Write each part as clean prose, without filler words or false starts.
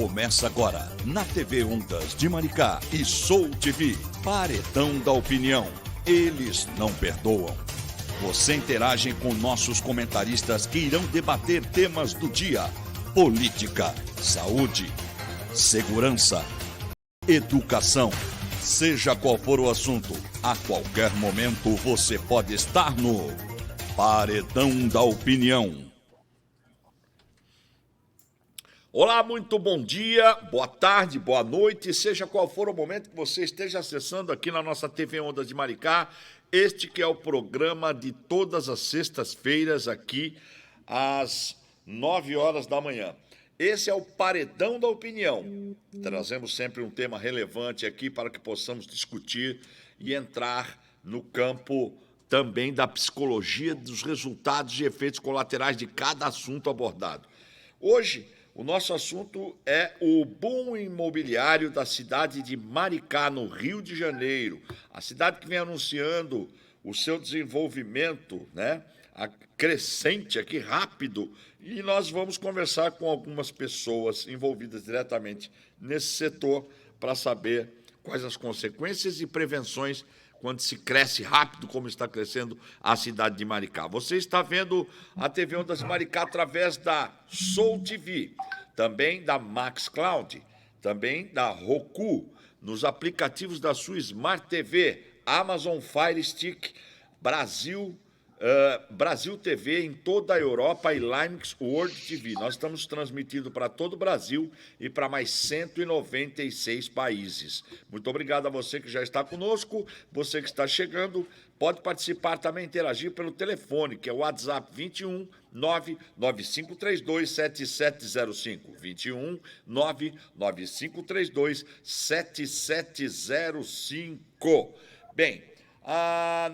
Começa agora, na TV Ondas de Maricá e Soul TV, Paredão da Opinião. Eles não perdoam. Você interage com nossos comentaristas que irão debater temas do dia: política, saúde, segurança, educação. Seja qual for o assunto, a qualquer momento você pode estar no Paredão da Opinião. Olá, muito bom dia, boa tarde, boa noite, seja qual for o momento que você esteja acessando aqui na nossa TV Ondas de Maricá, este que é o programa de todas as sextas-feiras aqui às 9 horas da manhã. Esse é o Paredão da Opinião. Trazemos sempre um tema relevante aqui para que possamos discutir e entrar no campo também da psicologia, dos resultados e efeitos colaterais de cada assunto abordado. Hoje, o nosso assunto é o boom imobiliário da cidade de Maricá, no Rio de Janeiro. A cidade que vem anunciando o seu desenvolvimento, né, crescente aqui, rápido. E nós vamos conversar com algumas pessoas envolvidas diretamente nesse setor para saber quais as consequências e prevenções quando se cresce rápido, como está crescendo a cidade de Maricá. Você está vendo a TV Ondas de Maricá através da Soul TV, também da Max Cloud, também da Roku, nos aplicativos da sua Smart TV, Amazon Fire Stick, Brasil TV em toda a Europa e Linux World TV. Nós estamos transmitindo para todo o Brasil e para mais 196 países. Muito obrigado a você que já está conosco, você que está chegando, pode participar também, interagir pelo telefone, que é o WhatsApp 21 99532 7705. 21 99532 7705. Bem,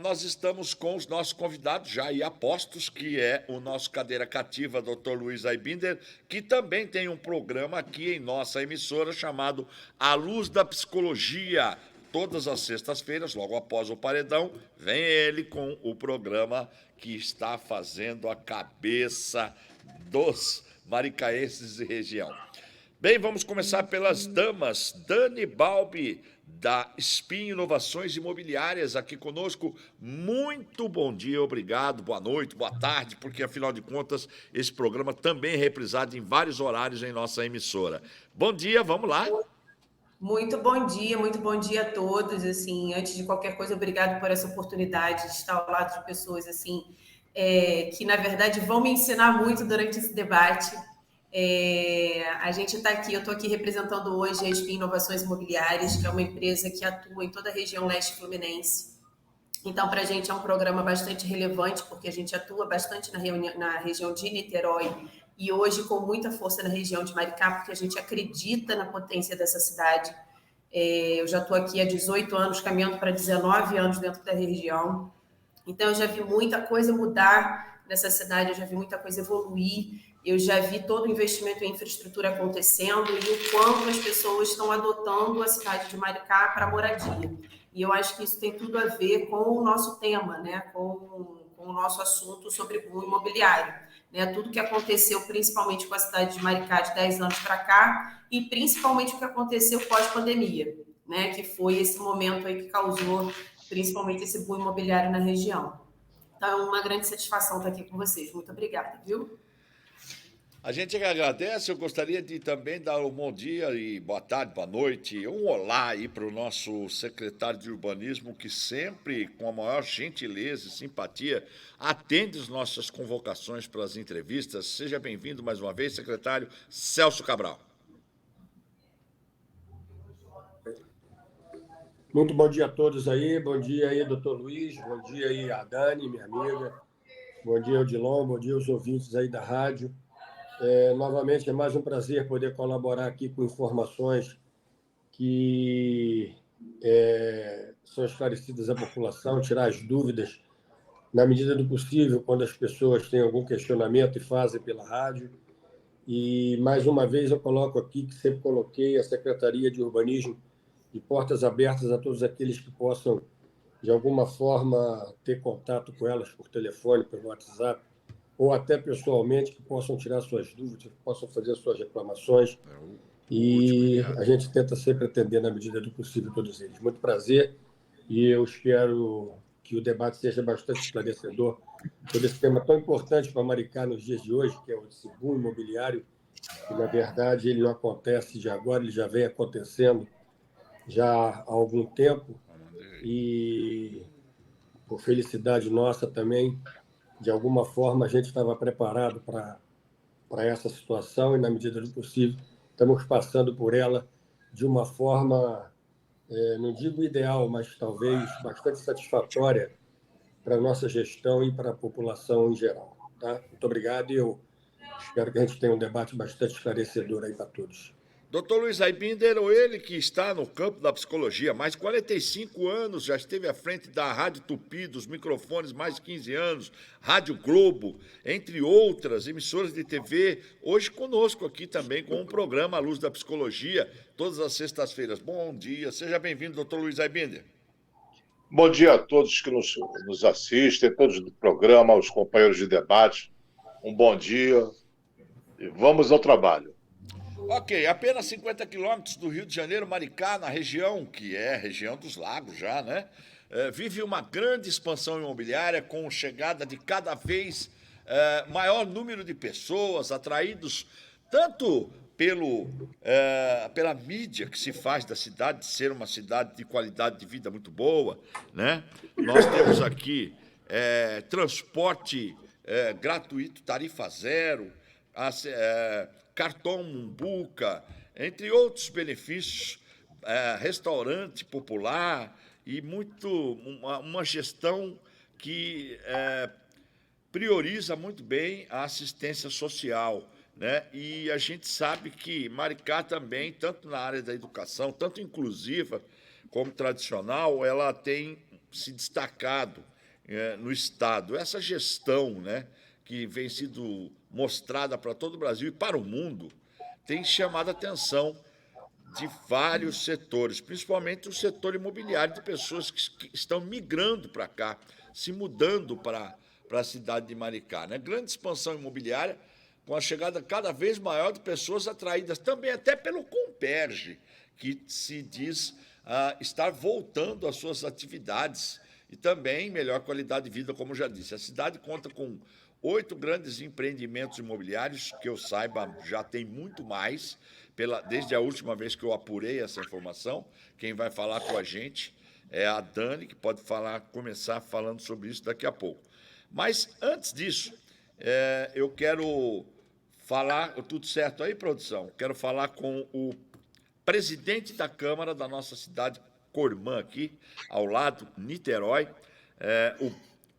nós estamos com os nossos convidados já aí apostos, que é o nosso cadeira cativa, Dr. Luiz Aibinder, que também tem um programa aqui em nossa emissora chamado A Luz da Psicologia. Todas as sextas-feiras, logo após o Paredão, vem ele com o programa que está fazendo a cabeça dos maricaenses e região. Bem, vamos começar pelas damas. Dani Balbi, da Spin Inovações Imobiliárias, aqui conosco. Muito bom dia, obrigado, boa noite, boa tarde, porque, afinal de contas, esse programa também é reprisado em vários horários em nossa emissora. Bom dia, vamos lá. Muito bom dia a todos. Assim, antes de qualquer coisa, obrigado por essa oportunidade de estar ao lado de pessoas assim, que, na verdade, vão me ensinar muito durante esse debate. A gente está aqui, eu estou aqui representando hoje a Spin Inovações Imobiliárias, que é uma empresa que atua em toda a região leste fluminense. Então, para a gente é um programa bastante relevante, porque a gente atua bastante na região de Niterói e hoje com muita força na região de Maricá, porque a gente acredita na potência dessa cidade. Eu já estou aqui há 18 anos, caminhando para 19 anos dentro da região. Então, eu já vi muita coisa mudar nessa cidade, eu já vi muita coisa evoluir, eu já vi todo o investimento em infraestrutura acontecendo e o quanto as pessoas estão adotando a cidade de Maricá para moradia. E eu acho que isso tem tudo a ver com o nosso tema, né? com o nosso assunto sobre boom imobiliário. Né? Tudo que aconteceu, principalmente com a cidade de Maricá de 10 anos para cá, e principalmente o que aconteceu pós-pandemia, né? Que foi esse momento aí que causou principalmente esse boom imobiliário na região. Então, é uma grande satisfação estar aqui com vocês. Muito obrigada, viu? A gente que agradece, eu gostaria de também dar um bom dia e boa tarde, boa noite, um olá aí para o nosso secretário de Urbanismo, que sempre, com a maior gentileza e simpatia, atende as nossas convocações para as entrevistas. Seja bem-vindo mais uma vez, secretário Celso Cabral. Muito bom dia a todos aí, bom dia aí, doutor Luiz, bom dia aí a Dani, minha amiga, bom dia Odilon, bom dia aos ouvintes aí da rádio. Novamente, é mais um prazer poder colaborar aqui com informações que são esclarecidas à população, tirar as dúvidas na medida do possível, quando as pessoas têm algum questionamento e fazem pela rádio. E, mais uma vez, eu coloco aqui, que sempre coloquei, a Secretaria de Urbanismo de portas abertas a todos aqueles que possam, de alguma forma, ter contato com elas por telefone, pelo WhatsApp, ou até pessoalmente, que possam tirar suas dúvidas, que possam fazer suas reclamações. e a gente tenta sempre atender na medida do possível todos eles. Muito prazer, e eu espero que o debate seja bastante esclarecedor sobre esse tema tão importante para Maricá nos dias de hoje, que é o boom imobiliário, que, na verdade, ele não acontece de agora, ele já vem acontecendo já há algum tempo, e, por felicidade nossa também, de alguma forma, a gente estava preparado para essa situação e, na medida do possível, estamos passando por ela de uma forma, não digo ideal, mas talvez bastante satisfatória para a nossa gestão e para a população em geral. Tá? Muito obrigado, e eu espero que a gente tenha um debate bastante esclarecedor aí para todos. Dr. Luiz Aibinder, ele que está no campo da psicologia há mais de 45 anos, já esteve à frente da Rádio Tupi, dos microfones mais de 15 anos, Rádio Globo, entre outras emissoras de TV, hoje conosco aqui também com um programa à luz da psicologia, todas as sextas-feiras. Bom dia, seja bem-vindo, Dr. Luiz Aibinder. Bom dia a todos que nos assistem, todos do programa, aos companheiros de debate. Um bom dia e vamos ao trabalho. Ok, apenas 50 quilômetros do Rio de Janeiro, Maricá, na região, que é a região dos lagos já, né? Vive uma grande expansão imobiliária com chegada de cada vez maior número de pessoas atraídos tanto pela mídia que se faz da cidade, de ser uma cidade de qualidade de vida muito boa, né? Nós temos aqui transporte gratuito, tarifa zero, cartão Mumbuca, entre outros benefícios, restaurante popular e uma gestão que prioriza muito bem a assistência social, né? E a gente sabe que Maricá também, tanto na área da educação, tanto inclusiva como tradicional, ela tem se destacado no Estado. Essa gestão, né, que vem sido mostrada para todo o Brasil e para o mundo, tem chamado a atenção de vários setores, principalmente o setor imobiliário, de pessoas que estão migrando para cá, se mudando para a cidade de Maricá, né? Grande expansão imobiliária, com a chegada cada vez maior de pessoas atraídas também até pelo Comperj, que se diz estar voltando às suas atividades e também melhor qualidade de vida, como já disse. A cidade conta com 8 grandes empreendimentos imobiliários, que eu saiba, já tem muito mais, desde a última vez que eu apurei essa informação. Quem vai falar com a gente é a Dani, que pode começar falando sobre isso daqui a pouco. Mas, antes disso, eu quero falar... Tudo certo aí, produção? Quero falar com o presidente da Câmara da nossa cidade, Cormã, aqui, ao lado, Niterói,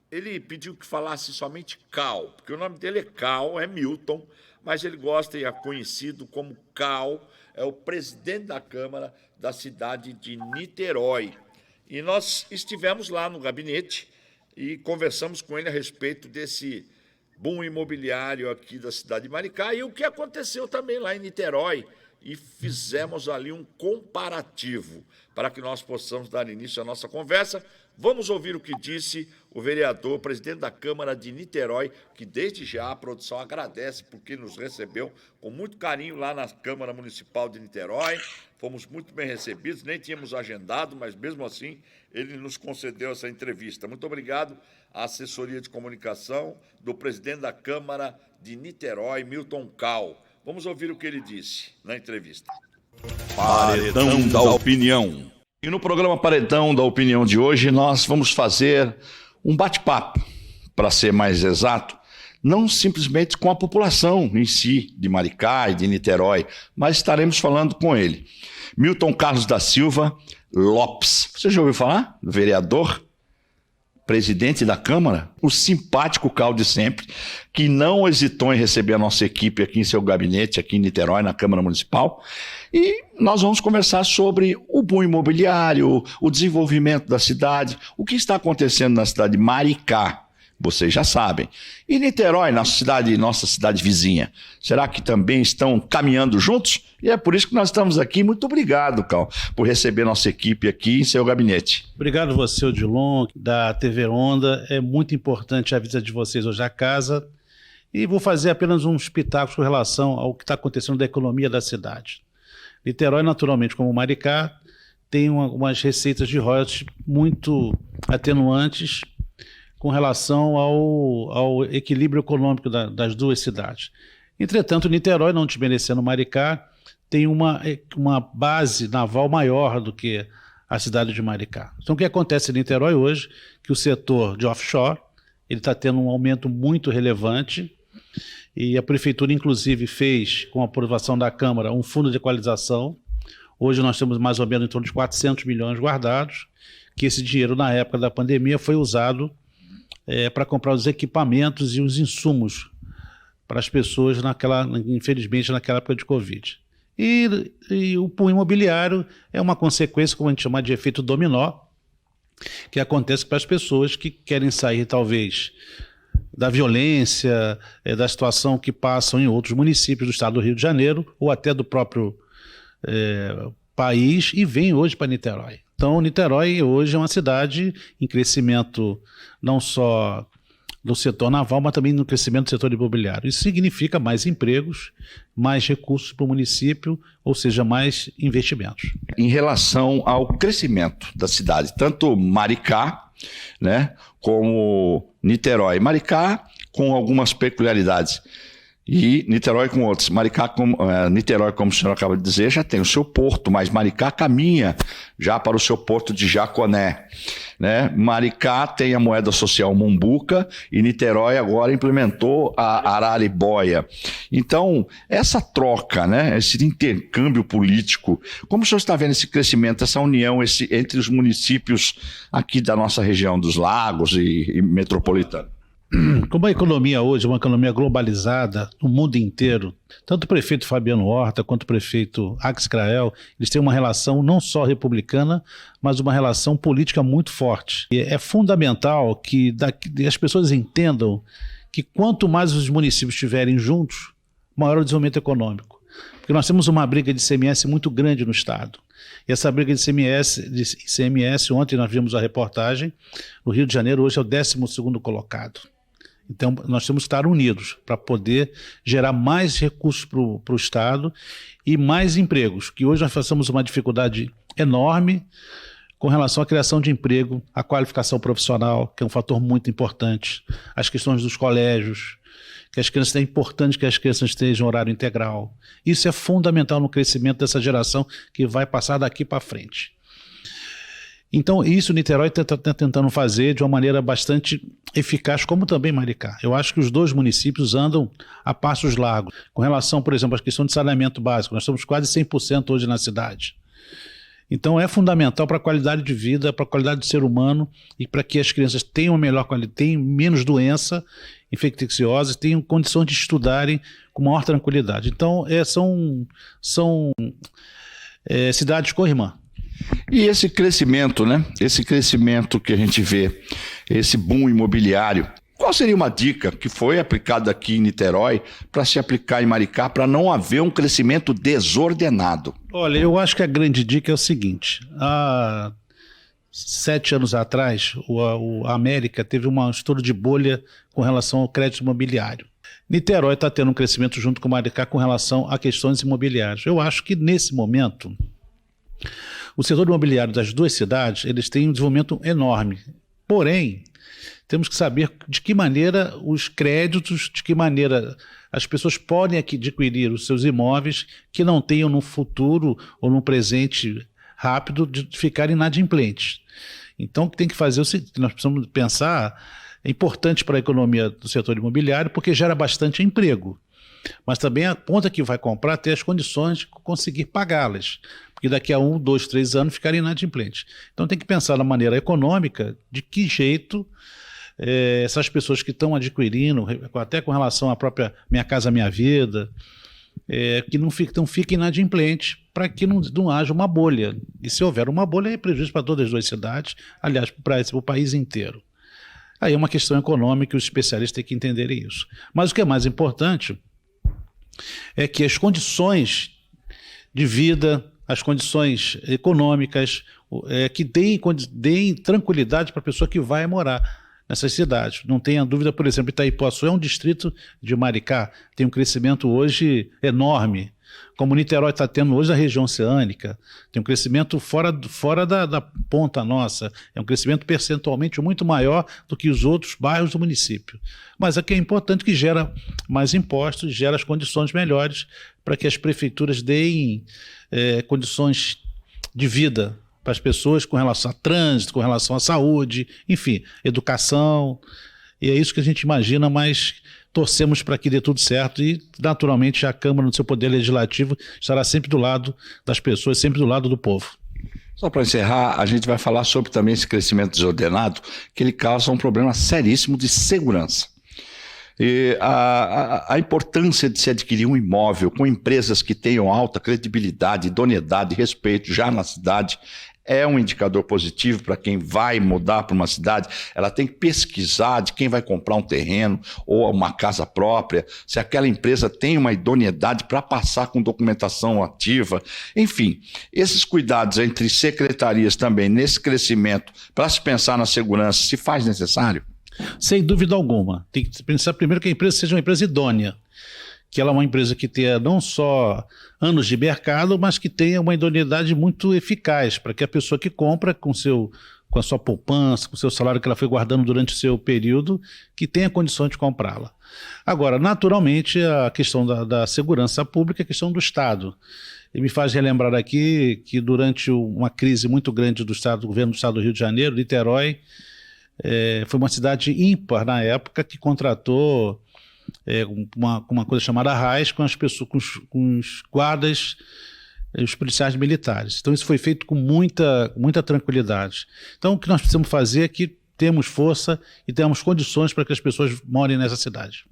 ele pediu que falasse somente Cal, porque o nome dele é Cal, é Milton, mas ele gosta e é conhecido como Cal, é o presidente da Câmara da cidade de Niterói. E nós estivemos lá no gabinete e conversamos com ele a respeito desse boom imobiliário aqui da cidade de Maricá e o que aconteceu também lá em Niterói. E fizemos ali um comparativo para que nós possamos dar início à nossa conversa. Vamos ouvir o que disse o vereador, presidente da Câmara de Niterói, que desde já a produção agradece porque nos recebeu com muito carinho lá na Câmara Municipal de Niterói. Fomos muito bem recebidos, nem tínhamos agendado, mas mesmo assim ele nos concedeu essa entrevista. Muito obrigado à assessoria de comunicação do presidente da Câmara de Niterói, Milton Cal. Vamos ouvir o que ele disse na entrevista. Paredão da Opinião. E no programa Paredão da Opinião de hoje, nós vamos fazer um bate-papo, para ser mais exato, não simplesmente com a população em si, de Maricá e de Niterói, mas estaremos falando com ele. Milton Carlos da Silva Lopes. Você já ouviu falar? Vereador, presidente da Câmara, o simpático Cal de sempre, que não hesitou em receber a nossa equipe aqui em seu gabinete, aqui em Niterói, na Câmara Municipal. E nós vamos conversar sobre o boom imobiliário, o desenvolvimento da cidade, o que está acontecendo na cidade de Maricá. Vocês já sabem. E Niterói, nossa cidade vizinha, será que também estão caminhando juntos? E é por isso que nós estamos aqui. Muito obrigado, Cal, por receber nossa equipe aqui em seu gabinete. Obrigado você, Odilon, da TV Onda. É muito importante a visita de vocês hoje à casa. E vou fazer apenas uns pitacos com relação ao que está acontecendo da economia da cidade. Niterói, naturalmente, como Maricá, tem umas receitas de royalties muito atenuantes com relação ao equilíbrio econômico das duas cidades. Entretanto, Niterói, não desmerecendo Maricá, tem uma base naval maior do que a cidade de Maricá. Então, o que acontece em Niterói hoje, que o setor de offshore ele está tendo um aumento muito relevante, e a prefeitura, inclusive, fez, com a aprovação da Câmara, um fundo de equalização. Hoje nós temos mais ou menos em torno de 400 milhões guardados, que esse dinheiro, na época da pandemia, foi usado para comprar os equipamentos e os insumos para as pessoas, infelizmente, naquela época de Covid. E o pool imobiliário é uma consequência, como a gente chama de efeito dominó, que acontece para as pessoas que querem sair, talvez, da violência, da situação que passam em outros municípios do estado do Rio de Janeiro, ou até do próprio país, e vêm hoje para Niterói. Então, Niterói hoje é uma cidade em crescimento não só do setor naval, mas também no crescimento do setor imobiliário. Isso significa mais empregos, mais recursos para o município, ou seja, mais investimentos. Em relação ao crescimento da cidade, tanto Maricá, né, como Niterói. Maricá com algumas peculiaridades e Niterói com outras. Niterói, como o senhor acaba de dizer, já tem o seu porto, mas Maricá caminha já para o seu porto de Jaconé, né? Maricá tem a moeda social Mumbuca e Niterói agora implementou a Araribóia. Então, essa troca, né, esse intercâmbio político, como o senhor está vendo esse crescimento, essa união entre os municípios aqui da nossa região dos lagos e metropolitana? Como a economia hoje é uma economia globalizada no mundo inteiro, tanto o prefeito Fabiano Horta quanto o prefeito Axel Crael, eles têm uma relação não só republicana, mas uma relação política muito forte. E é fundamental que as pessoas entendam que quanto mais os municípios estiverem juntos, maior o desenvolvimento econômico. Porque nós temos uma briga de ICMS muito grande no estado. E essa briga de ICMS, ontem nós vimos a reportagem, no Rio de Janeiro hoje é o 12º colocado. Então, nós temos que estar unidos para poder gerar mais recursos para o Estado e mais empregos, que hoje nós passamos uma dificuldade enorme com relação à criação de emprego, a qualificação profissional, que é um fator muito importante, as questões dos colégios, que as crianças, é importante que as crianças estejam em horário integral. Isso é fundamental no crescimento dessa geração que vai passar daqui para frente. Então, isso o Niterói está tentando fazer de uma maneira bastante eficaz, como também Maricá. Eu acho que os dois municípios andam a passos largos. Com relação, por exemplo, à questão de saneamento básico, nós estamos quase 100% hoje na cidade. Então, é fundamental para a qualidade de vida, para a qualidade do ser humano e para que as crianças tenham melhor qualidade, tenham menos doença infecciosa, tenham condições de estudarem com maior tranquilidade. Então, são cidades co-irmã. E esse crescimento, né? Esse crescimento que a gente vê, esse boom imobiliário, qual seria uma dica que foi aplicada aqui em Niterói para se aplicar em Maricá para não haver um crescimento desordenado? Olha, eu acho que a grande dica é o seguinte: há 7 anos atrás, a América teve um estouro de bolha com relação ao crédito imobiliário. Niterói está tendo um crescimento junto com Maricá com relação a questões imobiliárias. Eu acho que nesse momento o setor imobiliário das duas cidades, eles têm um desenvolvimento enorme. Porém, temos que saber de que maneira os créditos, de que maneira as pessoas podem adquirir os seus imóveis que não tenham no futuro ou no presente rápido de ficarem inadimplentes. Então, o que tem que fazer é o seguinte: nós precisamos pensar, é importante para a economia do setor imobiliário porque gera bastante emprego. Mas também a ponta que vai comprar ter as condições de conseguir pagá-las, porque daqui a 1, 2, 3 anos ficarem inadimplentes. Então tem que pensar na maneira econômica, de que jeito essas pessoas que estão adquirindo, até com relação à própria Minha Casa Minha Vida, que não fiquem inadimplentes, para que não haja uma bolha. E se houver uma bolha, é prejuízo para todas as duas cidades, aliás, para o país inteiro. Aí é uma questão econômica e os especialistas têm que entenderem isso. Mas o que é mais importante é que as condições de vida, as condições econômicas, que deem tranquilidade para a pessoa que vai morar. nessas cidades. Não tenha dúvida, por exemplo, Itaipuaçu é um distrito de Maricá, tem um crescimento hoje enorme, como Niterói está tendo hoje a região oceânica, tem um crescimento fora da ponta nossa, é um crescimento percentualmente muito maior do que os outros bairros do município. Mas aqui é importante que gera mais impostos, gera as condições melhores para que as prefeituras deem condições de vida para as pessoas com relação a trânsito, com relação à saúde, enfim, educação. E é isso que a gente imagina, mas torcemos para que dê tudo certo e, naturalmente, a Câmara, no seu poder legislativo, estará sempre do lado das pessoas, sempre do lado do povo. Só para encerrar, a gente vai falar sobre também esse crescimento desordenado, que ele causa um problema seríssimo de segurança. E a importância de se adquirir um imóvel com empresas que tenham alta credibilidade, idoneidade e respeito já na cidade é um indicador positivo para quem vai mudar para uma cidade. Ela tem que pesquisar de quem vai comprar um terreno ou uma casa própria, se aquela empresa tem uma idoneidade para passar com documentação ativa. Enfim, esses cuidados entre secretarias também nesse crescimento, para se pensar na segurança, se faz necessário? Sem dúvida alguma. Tem que pensar primeiro que a empresa seja uma empresa idônea, que ela é uma empresa que tenha não só anos de mercado, mas que tenha uma idoneidade muito eficaz, para que a pessoa que compra com a sua poupança, com o seu salário que ela foi guardando durante o seu período, que tenha condições de comprá-la. Agora, naturalmente, a questão da segurança pública é a questão do Estado. E me faz relembrar aqui que durante uma crise muito grande do governo do Estado do Rio de Janeiro, Niterói foi uma cidade ímpar na época que contratou uma coisa chamada RAIS com as pessoas, com os guardas, os policiais militares. Então isso foi feito com muita tranquilidade. Então o que nós precisamos fazer é que temos força e temos condições para que as pessoas morem nessa cidade.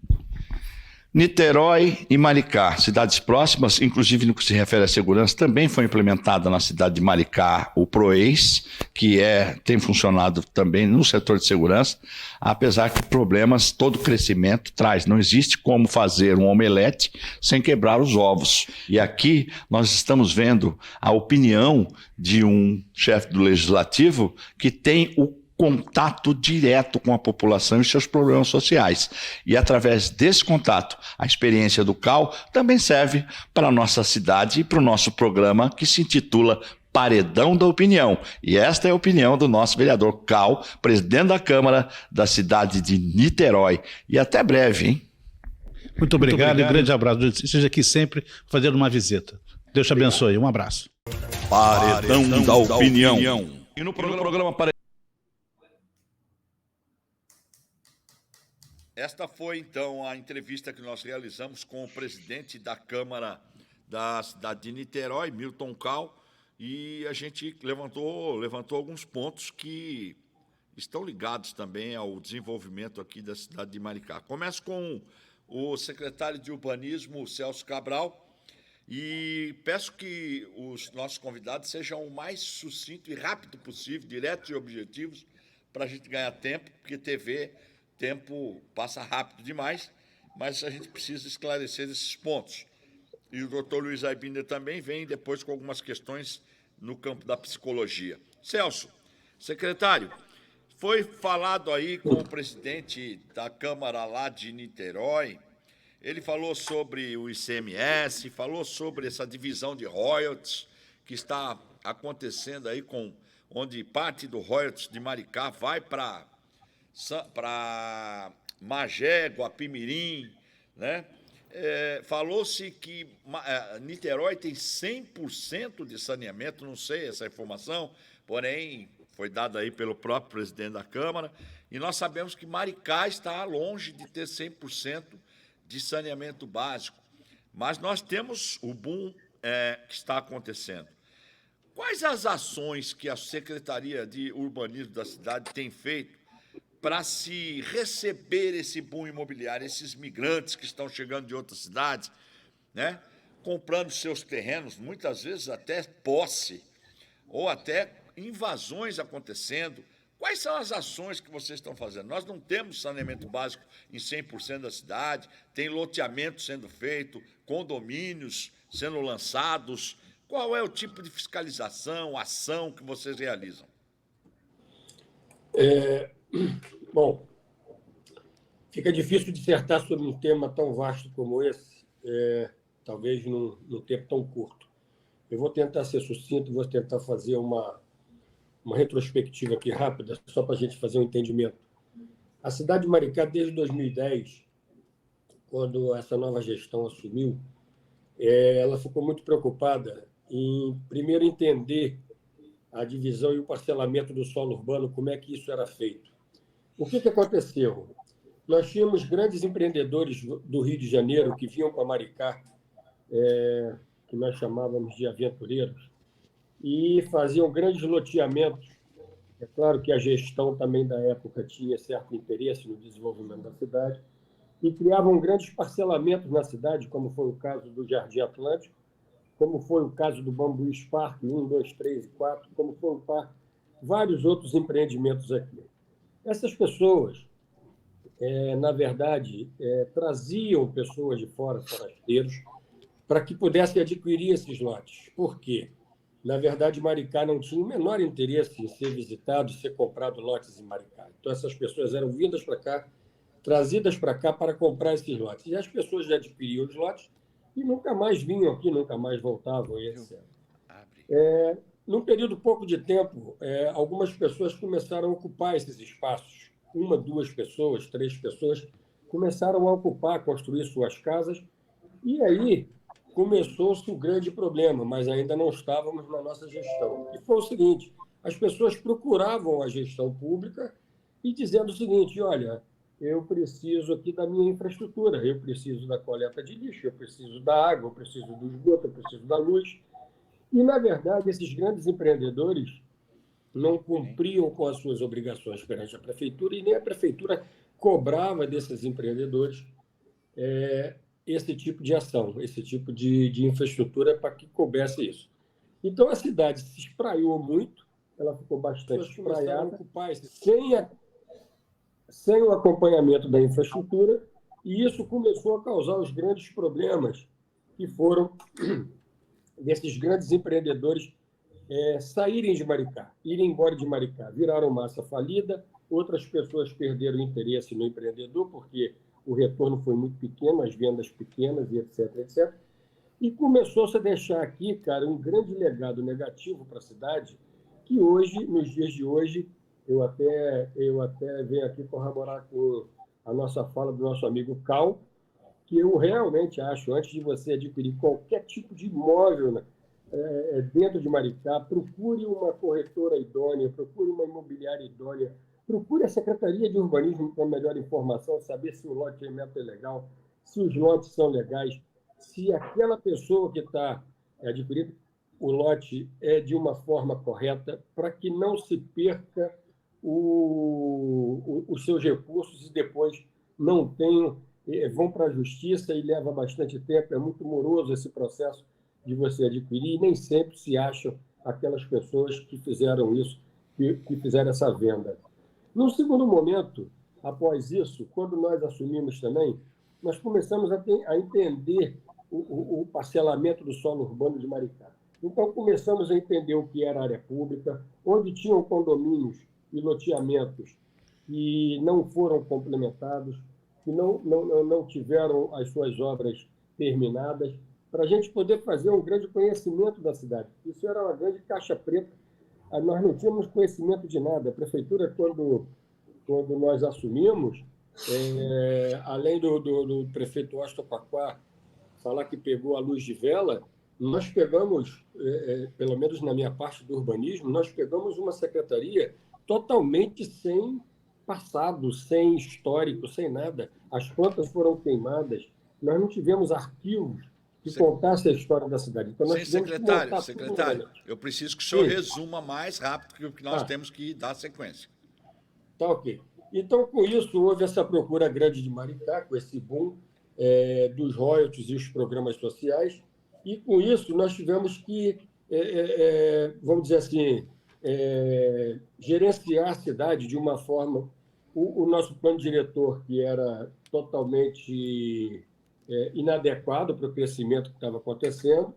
Niterói e Maricá, cidades próximas, inclusive no que se refere à segurança, também foi implementada na cidade de Maricá o PROEIS, que tem funcionado também no setor de segurança, apesar que problemas todo crescimento traz. Não existe como fazer um omelete sem quebrar os ovos. E aqui nós estamos vendo a opinião de um chefe do Legislativo que tem o contato direto com a população e seus problemas sociais. E através desse contato, a experiência do CAL também serve para a nossa cidade e para o nosso programa que se intitula Paredão da Opinião. E esta é a opinião do nosso vereador CAL, presidente da Câmara da cidade de Niterói. E até breve, hein? Muito obrigado e um grande abraço. Esteja aqui sempre fazendo uma visita. Deus te abençoe. Um abraço. Paredão da Opinião. E no programa Paredão. Esta foi, então, a entrevista que nós realizamos com o presidente da Câmara da cidade de Niterói, Milton Cal, e a gente levantou alguns pontos que estão ligados também ao desenvolvimento aqui da cidade de Maricá. Começo com o secretário de Urbanismo, Celso Cabral, e peço que os nossos convidados sejam o mais sucinto e rápido possível, diretos e objetivos, para a gente ganhar tempo, porque tempo passa rápido demais, mas a gente precisa esclarecer esses pontos. E o doutor Luiz Aibinder também vem depois com algumas questões no campo da psicologia. Celso, secretário, foi falado aí com o presidente da Câmara lá de Niterói, ele falou sobre o ICMS, falou sobre essa divisão de royalties que está acontecendo aí, onde parte do royalties de Maricá vai para Magé, Guapimirim, né? Falou-se que Niterói tem 100% de saneamento, não sei essa informação, porém foi dada aí pelo próprio presidente da Câmara, e nós sabemos que Maricá está longe de ter 100% de saneamento básico, mas nós temos o boom que está acontecendo. Quais as ações que a Secretaria de Urbanismo da cidade tem feito para se receber esse boom imobiliário, esses migrantes que estão chegando de outras cidades, né, comprando seus terrenos, muitas vezes até posse, ou até invasões acontecendo? Quais são as ações que vocês estão fazendo? Nós não temos saneamento básico em 100% da cidade, tem loteamento sendo feito, condomínios sendo lançados. Qual é o tipo de fiscalização, ação que vocês realizam? Bom, Fica difícil dissertar sobre um tema tão vasto como esse, talvez num tempo tão curto. Eu vou tentar ser sucinto, vou tentar fazer uma retrospectiva aqui rápida, só para a gente fazer um entendimento. A cidade de Maricá, desde 2010, quando essa nova gestão assumiu, ela ficou muito preocupada em, primeiro, entender a divisão e o parcelamento do solo urbano, como é que isso era feito. O que aconteceu? Nós tínhamos grandes empreendedores do Rio de Janeiro que vinham para Maricá, que nós chamávamos de aventureiros, e faziam grandes loteamentos. É claro que a gestão também da época tinha certo interesse no desenvolvimento da cidade, e criavam grandes parcelamentos na cidade, como foi o caso do Jardim Atlântico, como foi o caso do Bambuís Park 1, 2, 3 e 4, como foi o parque, vários outros empreendimentos aqui. Essas pessoas, na verdade, traziam pessoas de fora, forasteiros, para que pudessem adquirir esses lotes. Por quê? Na verdade, Maricá não tinha o menor interesse em ser visitado, ser comprado lotes em Maricá. Então, essas pessoas eram vindas para cá, trazidas para cá para comprar esses lotes. E as pessoas já adquiriam os lotes e nunca mais vinham aqui, nunca mais voltavam, e etc. Num período pouco de tempo, algumas pessoas começaram a ocupar esses espaços. 1, 2 pessoas, 3 pessoas começaram a ocupar, construir suas casas, e aí começou-se o grande problema, mas ainda não estávamos na nossa gestão. E foi o seguinte, as pessoas procuravam a gestão pública e dizendo o seguinte, olha, eu preciso aqui da minha infraestrutura, eu preciso da coleta de lixo, eu preciso da água, eu preciso do esgoto, eu preciso da luz. E, na verdade, esses grandes empreendedores não cumpriam com as suas obrigações perante a prefeitura e nem a prefeitura cobrava desses empreendedores esse tipo de ação, esse tipo de infraestrutura para que coubesse isso. Então, a cidade se espraiou muito, ela ficou bastante espraiada, sem o acompanhamento da infraestrutura, e isso começou a causar os grandes problemas que foram desses grandes empreendedores saírem de Maricá, irem embora de Maricá. Viraram massa falida, outras pessoas perderam interesse no empreendedor, porque o retorno foi muito pequeno, as vendas pequenas, e etc, etc. E começou-se a deixar aqui, cara, um grande legado negativo para a cidade, que hoje, nos dias de hoje, eu até venho aqui corroborar com a nossa fala do nosso amigo Cal, que eu realmente acho, antes de você adquirir qualquer tipo de imóvel, né, dentro de Maricá, procure uma corretora idônea, procure uma imobiliária idônea, procure a Secretaria de Urbanismo para melhor informação, saber se o loteamento é legal, se os lotes são legais, se aquela pessoa que está adquirindo o lote é de uma forma correta, para que não se perca os seus recursos e depois não tenham, vão para a justiça e leva bastante tempo, é muito moroso esse processo de você adquirir, e nem sempre se acham aquelas pessoas que fizeram isso, que fizeram essa venda. No segundo momento, após isso, quando nós assumimos também, nós começamos a entender o parcelamento do solo urbano de Maricá. Então, começamos a entender o que era área pública, onde tinham condomínios e loteamentos que não foram complementados, que não tiveram as suas obras terminadas, para a gente poder fazer um grande conhecimento da cidade. Isso era uma grande caixa preta. Nós não tínhamos conhecimento de nada. A prefeitura, quando nós assumimos, além do prefeito Austin Paquá falar que pegou a luz de vela, nós pegamos, pelo menos na minha parte do urbanismo, nós pegamos uma secretaria totalmente sem passado, sem histórico, sem nada. As plantas foram queimadas, nós não tivemos arquivos que contassem a história da cidade. Então, nós secretário, eu preciso que o senhor resuma mais rápido, porque nós temos que dar sequência. Tá ok. Então, com isso, houve essa procura grande de Maricá, com esse boom dos royalties e os programas sociais, e com isso nós tivemos que, vamos dizer assim, gerenciar a cidade de uma forma... O nosso plano diretor, que era totalmente inadequado para o crescimento que estava acontecendo,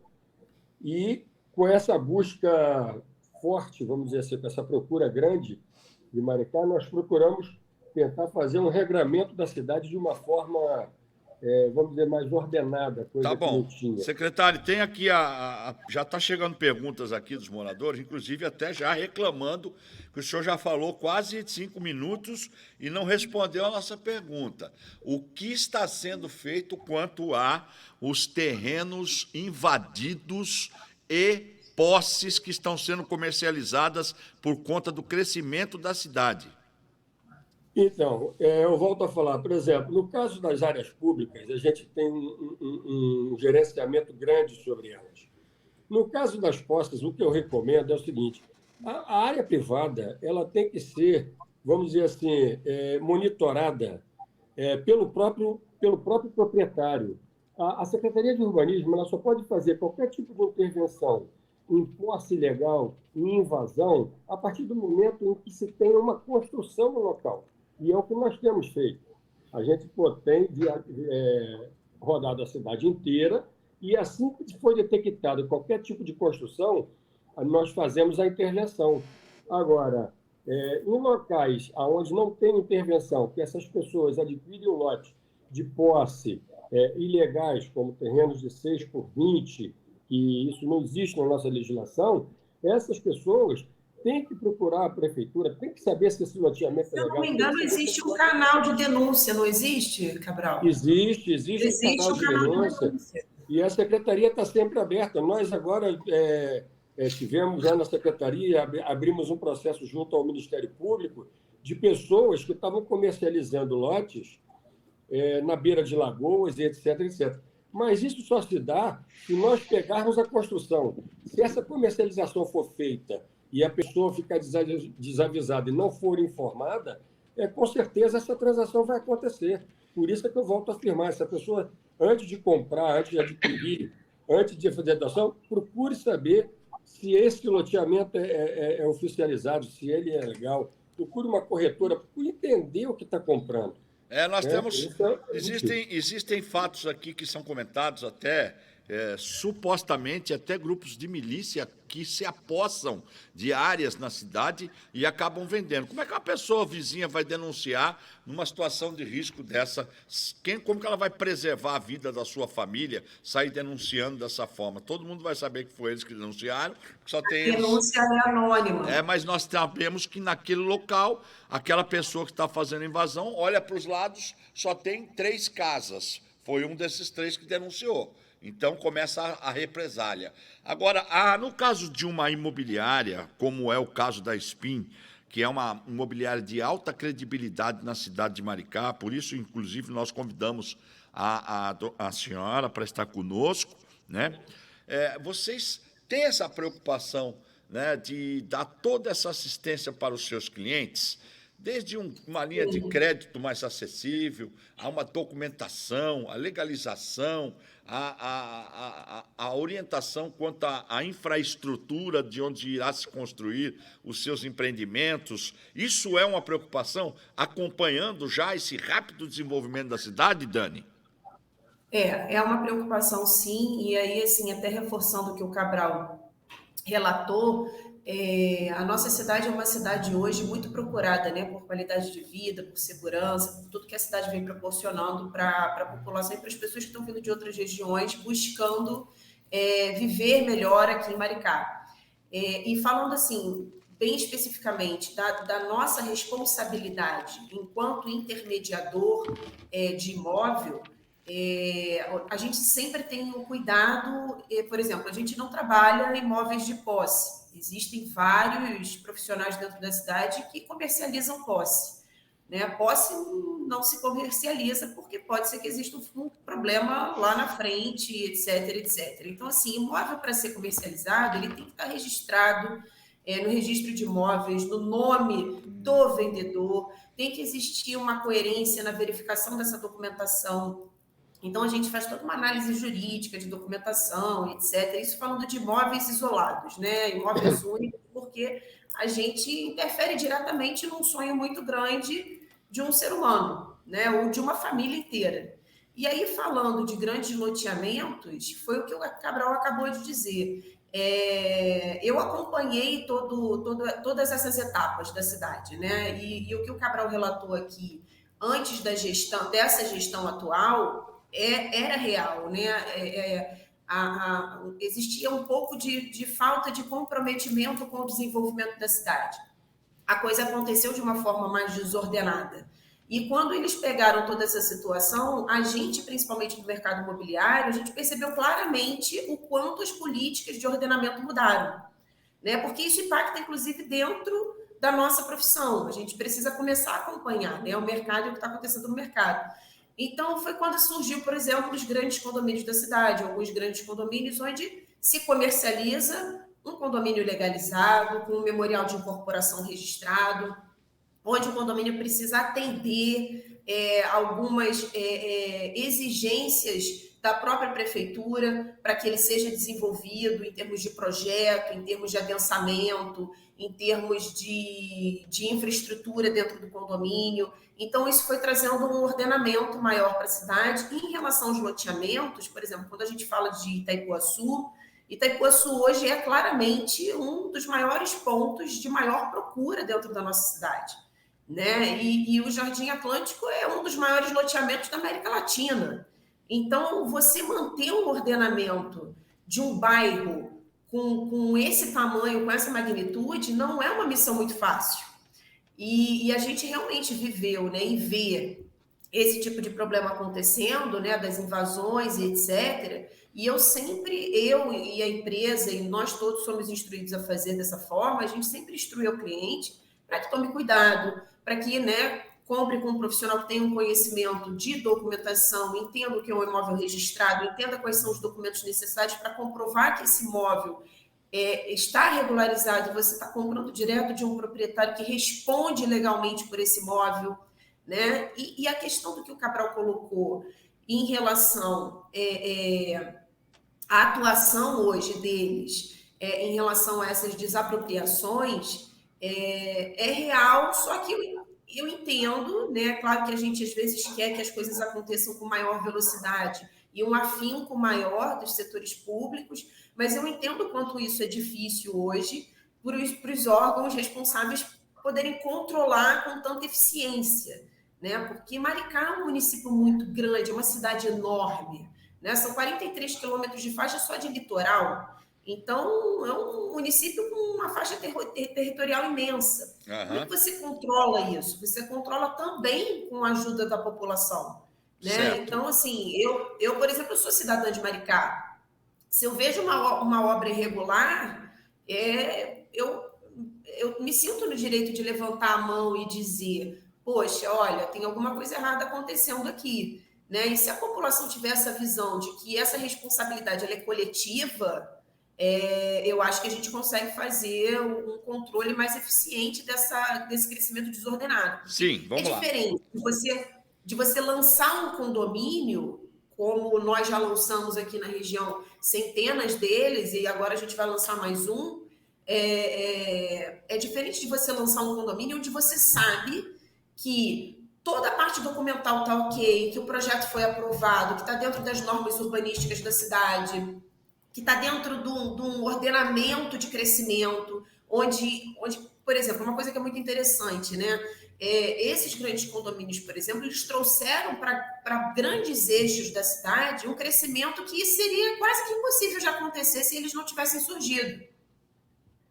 e com essa busca forte, vamos dizer assim, com essa procura grande de Maricá, nós procuramos tentar fazer um regramento da cidade de uma forma, vamos dizer, mais ordenada, coisa Tá que não bom. tinha. Secretário, tem aqui já está chegando perguntas aqui dos moradores, inclusive até já reclamando que o senhor já falou quase 5 minutos e não respondeu a nossa pergunta. O que está sendo feito quanto a os terrenos invadidos e posses que estão sendo comercializadas por conta do crescimento da cidade? Então, eu volto a falar, por exemplo, no caso das áreas públicas, a gente tem um gerenciamento grande sobre elas. No caso das postas, o que eu recomendo é o seguinte: a área privada ela tem que ser, vamos dizer assim, monitorada pelo próprio proprietário. A Secretaria de Urbanismo ela só pode fazer qualquer tipo de intervenção em posse ilegal, em invasão, a partir do momento em que se tem uma construção no local. E é o que nós temos feito. A gente tem rodado a cidade inteira e assim que foi detectado qualquer tipo de construção, nós fazemos a intervenção. Agora, em locais onde não tem intervenção, que essas pessoas adquirem um lote de posse ilegais, como terrenos de 6x20, que isso não existe na nossa legislação, essas pessoas têm que procurar a prefeitura, tem que saber se esse loteamento é legal. Se eu não me engano, existe um canal de denúncia, não existe, Cabral? Existe um canal de denúncia. E a secretaria está sempre aberta. Nós agora tivemos já na secretaria, abrimos um processo junto ao Ministério Público de pessoas que estavam comercializando lotes na beira de lagoas e etc, etc. Mas isso só se dá se nós pegarmos a construção. Se essa comercialização for feita e a pessoa ficar desavisada e não for informada, com certeza essa transação vai acontecer. Por isso é que eu volto a afirmar, essa pessoa, antes de comprar, antes de adquirir, antes de fazer a doação, procure saber se esse loteamento é oficializado, se ele é legal. Procure uma corretora, procure entender o que está comprando. Nós temos. Existem fatos aqui que são comentados até, supostamente, até grupos de milícia que se apossam de áreas na cidade e acabam vendendo. Como é que uma pessoa vizinha vai denunciar numa situação de risco dessa? Como que ela vai preservar a vida da sua família, sair denunciando dessa forma? Todo mundo vai saber que foi eles que denunciaram. Só tem denúncia é anônima. Mas nós sabemos que naquele local, aquela pessoa que está fazendo invasão, olha para os lados, só tem 3 casas. Foi um desses 3 que denunciou. Então, começa a represália. Agora, no caso de uma imobiliária, como é o caso da SPIN, que é uma imobiliária de alta credibilidade na cidade de Maricá, por isso, inclusive, nós convidamos a senhora para estar conosco, né? Vocês têm essa preocupação, né, de dar toda essa assistência para os seus clientes, desde uma linha de crédito mais acessível, a uma documentação, a legalização, a orientação quanto à infraestrutura de onde irá se construir os seus empreendimentos. Isso é uma preocupação, acompanhando já esse rápido desenvolvimento da cidade, Dani? É uma preocupação, sim, e aí, assim, até reforçando o que o Cabral relatou, a nossa cidade é uma cidade hoje muito procurada, né, por qualidade de vida, por segurança, por tudo que a cidade vem proporcionando para a população e para as pessoas que estão vindo de outras regiões buscando viver melhor aqui em Maricá. E falando assim, bem especificamente da nossa responsabilidade enquanto intermediador de imóvel, a gente sempre tem um cuidado, por exemplo, a gente não trabalha em imóveis de posse. Existem vários profissionais dentro da cidade que comercializam posse, né? A posse não se comercializa porque pode ser que exista um problema lá na frente, etc, etc. Então, assim, imóvel para ser comercializado, ele tem que estar registrado no registro de imóveis, no nome do vendedor, tem que existir uma coerência na verificação dessa documentação. Então, a gente faz toda uma análise jurídica de documentação, etc. Isso falando de imóveis isolados, né? Imóveis únicos, porque a gente interfere diretamente num sonho muito grande de um ser humano, né? Ou de uma família inteira. E aí, falando de grandes loteamentos, foi o que o Cabral acabou de dizer. eu acompanhei todas essas etapas da cidade, né? E o que o Cabral relatou aqui, antes dessa gestão atual, era real, né? Existia um pouco de falta de comprometimento com o desenvolvimento da cidade. A coisa aconteceu de uma forma mais desordenada. E quando eles pegaram toda essa situação, a gente, principalmente no mercado imobiliário, a gente percebeu claramente o quanto as políticas de ordenamento mudaram, né? Porque isso impacta, inclusive, dentro da nossa profissão. A gente precisa começar a acompanhar, né, o mercado e o que está acontecendo no mercado. Então, foi quando surgiu, por exemplo, os grandes condomínios da cidade, alguns grandes condomínios onde se comercializa um condomínio legalizado, com um memorial de incorporação registrado, onde o condomínio precisa atender algumas exigências da própria prefeitura para que ele seja desenvolvido em termos de projeto, em termos de adensamento, em termos de infraestrutura dentro do condomínio. Então, isso foi trazendo um ordenamento maior para a cidade. E em relação aos loteamentos, por exemplo, quando a gente fala de Itaipuaçu hoje é claramente um dos maiores pontos de maior procura dentro da nossa cidade, né? E o Jardim Atlântico é um dos maiores loteamentos da América Latina. Então, você manter um ordenamento de um bairro com esse tamanho, com essa magnitude, não é uma missão muito fácil. E a gente realmente viveu, né, e vê esse tipo de problema acontecendo, né, das invasões e etc. E eu e a empresa, e nós todos somos instruídos a fazer dessa forma, a gente sempre instrui o cliente para que tome cuidado, para que, né, compre com um profissional que tenha um conhecimento de documentação, entenda o que é um imóvel registrado, entenda quais são os documentos necessários para comprovar que esse imóvel está regularizado e você está comprando direto de um proprietário que responde legalmente por esse imóvel, né? E a questão do que o Cabral colocou em relação à atuação hoje deles em relação a essas desapropriações é real, só que eu entendo, né? Claro que a gente às vezes quer que as coisas aconteçam com maior velocidade e um afinco maior dos setores públicos, mas eu entendo o quanto isso é difícil hoje para os órgãos responsáveis poderem controlar com tanta eficiência, né? Porque Maricá é um município muito grande, é uma cidade enorme, né? São 43 quilômetros de faixa só de litoral. Então, é um município com uma faixa territorial imensa. Como é que você controla isso? Você controla também com a ajuda da população, né? Então, assim, eu, por exemplo, eu sou cidadã de Maricá. Se eu vejo uma obra irregular, eu me sinto no direito de levantar a mão e dizer, poxa, olha, tem alguma coisa errada acontecendo aqui, né? E se a população tiver essa visão de que essa responsabilidade ela é coletiva, eu acho que a gente consegue fazer um controle mais eficiente desse crescimento desordenado. Sim, vamos lá. É diferente de você lançar um condomínio, como nós já lançamos aqui na região centenas deles, e agora a gente vai lançar mais um. É diferente de você lançar um condomínio onde você sabe que toda a parte documental está ok, que o projeto foi aprovado, que está dentro das normas urbanísticas da cidade, que está dentro de um ordenamento de crescimento, onde, por exemplo, uma coisa que é muito interessante, né? Esses grandes condomínios, por exemplo, eles trouxeram para grandes eixos da cidade um crescimento que seria quase que impossível de acontecer se eles não tivessem surgido.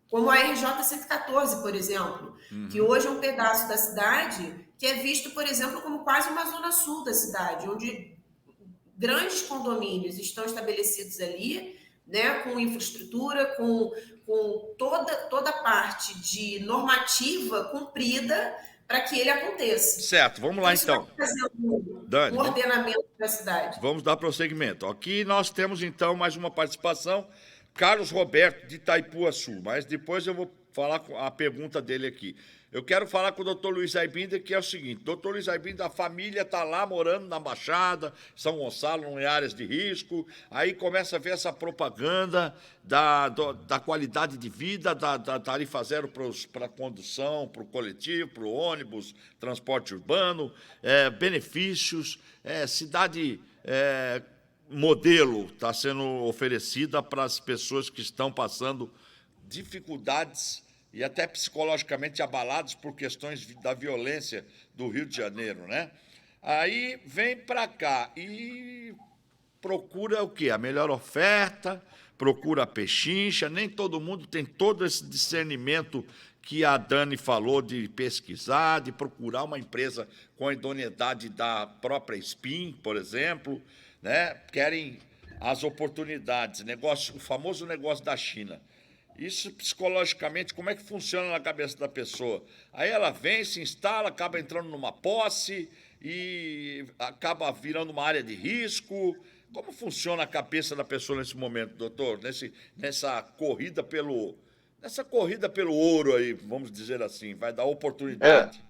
Como a RJ 114, por exemplo, que hoje é um pedaço da cidade que é visto, por exemplo, como quase uma zona sul da cidade, onde grandes condomínios estão estabelecidos ali, né, com infraestrutura, com toda a parte de normativa cumprida para que ele aconteça. Certo, vamos lá então. Dani, um ordenamento da cidade. Vamos dar prosseguimento. Aqui nós temos então mais uma participação, Carlos Roberto de Itaipuaçu, mas depois eu vou falar com a pergunta dele aqui. Eu quero falar com o doutor Luiz Aibinda, que é o seguinte, doutor Luiz Aibinda, a família está lá morando na Baixada, São Gonçalo, em áreas de risco, aí começa a ver essa propaganda da qualidade de vida, da tarifa zero para a condução, para o coletivo, para o ônibus, transporte urbano, benefícios, cidade modelo está sendo oferecida para as pessoas que estão passando dificuldades e até psicologicamente abalados por questões da violência do Rio de Janeiro, né? Aí vem para cá e procura o quê? A melhor oferta, procura a pechincha, nem todo mundo tem todo esse discernimento que a Dani falou de pesquisar, de procurar uma empresa com a idoneidade da própria SPIN, por exemplo, né? Querem as oportunidades, o famoso negócio da China. Isso, psicologicamente, como é que funciona na cabeça da pessoa? Aí ela vem, se instala, acaba entrando numa posse e acaba virando uma área de risco. Como funciona a cabeça da pessoa nesse momento, doutor? Nessa corrida pelo ouro aí, vamos dizer assim, vai dar oportunidade.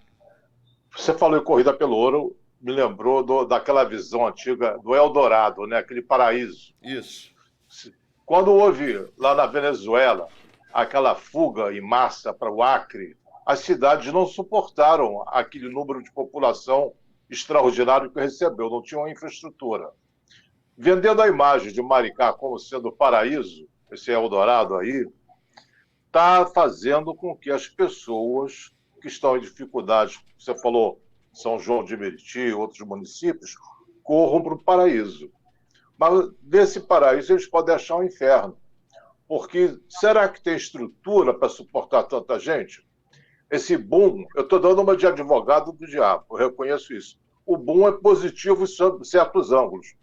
Você falou em corrida pelo ouro, me lembrou daquela visão antiga do Eldorado, né? Aquele paraíso. Isso. Quando houve lá na Venezuela aquela fuga em massa para o Acre, as cidades não suportaram aquele número de população extraordinário que recebeu, não tinham infraestrutura. Vendendo a imagem de Maricá como sendo o paraíso, esse Eldorado aí, está fazendo com que as pessoas que estão em dificuldades, você falou São João de Meriti, outros municípios, corram para o paraíso. Mas desse paraíso eles podem achar um inferno. Porque será que tem estrutura para suportar tanta gente? Esse boom, eu estou dando uma de advogado do diabo, eu reconheço isso. O boom é positivo sob certos ângulos.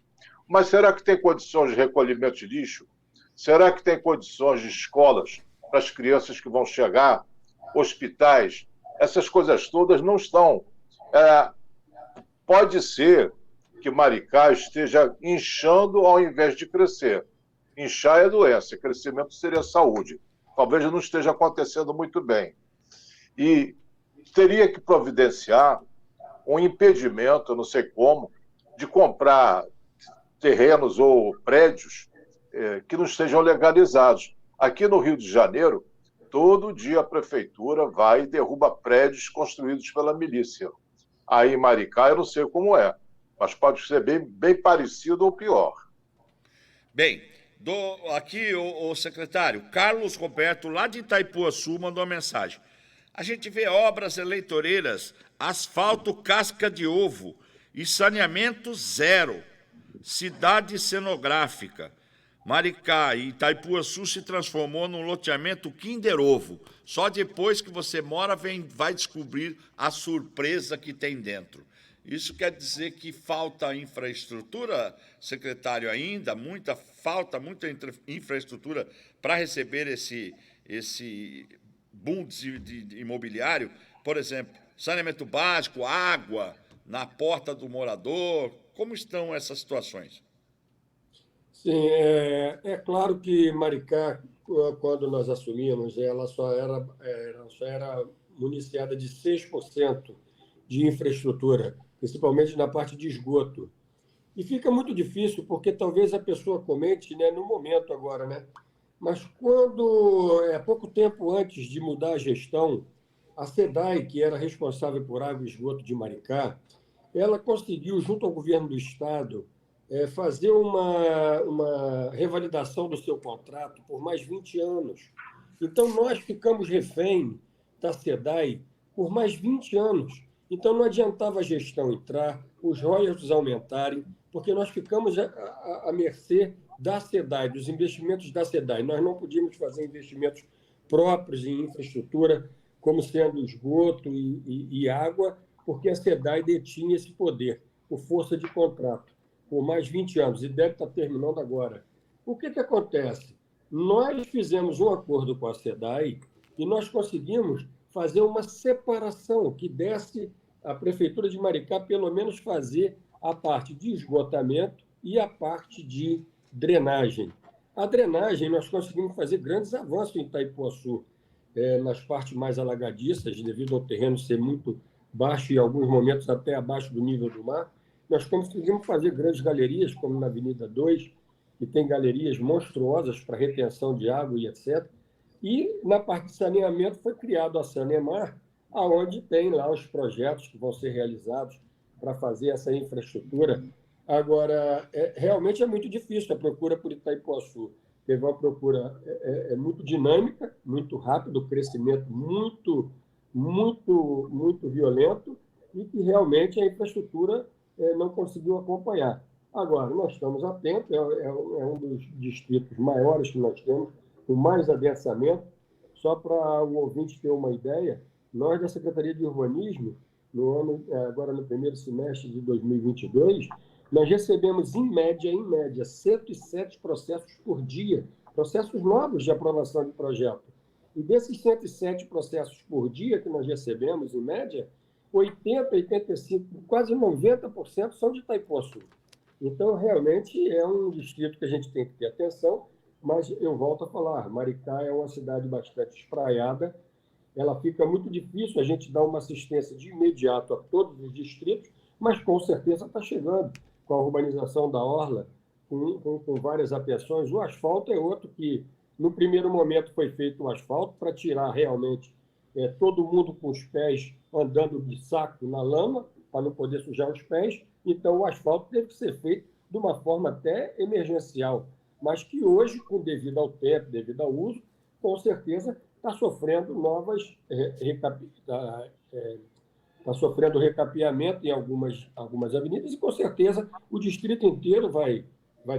Mas será que tem condições de recolhimento de lixo? Será que tem condições de escolas para as crianças que vão chegar? Hospitais? Essas coisas todas não estão. Pode ser que Maricá esteja inchando ao invés de crescer. Inchar é doença, crescimento seria saúde. Talvez não esteja acontecendo muito bem. E teria que providenciar um impedimento, eu não sei como, de comprar terrenos ou prédios que não estejam legalizados. Aqui no Rio de Janeiro, todo dia a prefeitura vai e derruba prédios construídos pela milícia. Aí em Maricá eu não sei como é, mas pode ser bem parecido ou pior. Bem, aqui o secretário Carlos Roberto, lá de Itaipuaçu, mandou uma mensagem. A gente vê obras eleitoreiras, asfalto casca de ovo e saneamento zero. Cidade cenográfica. Maricá e Itaipuaçu se transformou num loteamento Kinder Ovo. Só depois que você mora vai descobrir a surpresa que tem dentro. Isso quer dizer que falta infraestrutura, secretário, ainda? Falta muita infraestrutura para receber esse boom de imobiliário? Por exemplo, saneamento básico, água na porta do morador. Como estão essas situações? Sim, é claro que Maricá, quando nós assumimos, ela só era municiada de 6% de infraestrutura, principalmente na parte de esgoto. E fica muito difícil, porque talvez a pessoa comente, né, no momento agora, né? Mas quando, pouco tempo antes de mudar a gestão, a SEDAI, que era responsável por água e esgoto de Maricá, ela conseguiu, junto ao governo do Estado, fazer uma revalidação do seu contrato por mais 20 anos. Então, nós ficamos refém da SEDAI por mais 20 anos. Então, não adiantava a gestão entrar, os royalties aumentarem, porque nós ficamos à mercê da SEDAI, dos investimentos da SEDAI. Nós não podíamos fazer investimentos próprios em infraestrutura, como sendo esgoto e água, porque a SEDAI detinha esse poder, por força de contrato, por mais 20 anos, e deve estar terminando agora. O que acontece? Nós fizemos um acordo com a SEDAI e nós conseguimos fazer uma separação que desse a Prefeitura de Maricá, pelo menos, fazer a parte de esgotamento e a parte de drenagem. A drenagem, nós conseguimos fazer grandes avanços em Itaipuaçu, nas partes mais alagadiças, devido ao terreno ser muito baixo e, em alguns momentos, até abaixo do nível do mar. Nós conseguimos fazer grandes galerias, como na Avenida 2, que tem galerias monstruosas para retenção de água e etc. E, na parte de saneamento, foi criado a Sanemar, onde tem lá os projetos que vão ser realizados para fazer essa infraestrutura Agora, realmente é muito difícil a procura por Itaipuaçu. Teve uma procura muito dinâmica, muito rápida, um crescimento muito violento e que realmente a infraestrutura não conseguiu acompanhar. Agora, nós estamos atentos, é um dos distritos maiores que nós temos, com mais adensamento. Só para o ouvinte ter uma ideia, nós da Secretaria de Urbanismo, agora no primeiro semestre de 2022, nós recebemos, em média, 107 processos por dia, processos novos de aprovação de projeto. E desses 107 processos por dia que nós recebemos, em média, 80%, 85%, quase 90% são de Itaipuaçu. Então, realmente, é um distrito que a gente tem que ter atenção, mas eu volto a falar, Maricá é uma cidade bastante espraiada, ela fica muito difícil a gente dar uma assistência de imediato a todos os distritos, mas com certeza está chegando com a urbanização da Orla, com várias atenções. O asfalto é outro que, no primeiro momento, foi feito o asfalto para tirar realmente todo mundo com os pés andando de saco na lama, para não poder sujar os pés. Então, o asfalto teve que ser feito de uma forma até emergencial, mas que hoje, devido ao tempo, devido ao uso, com certeza está sofrendo está sofrendo recapeamento em algumas avenidas e, com certeza, o distrito inteiro vai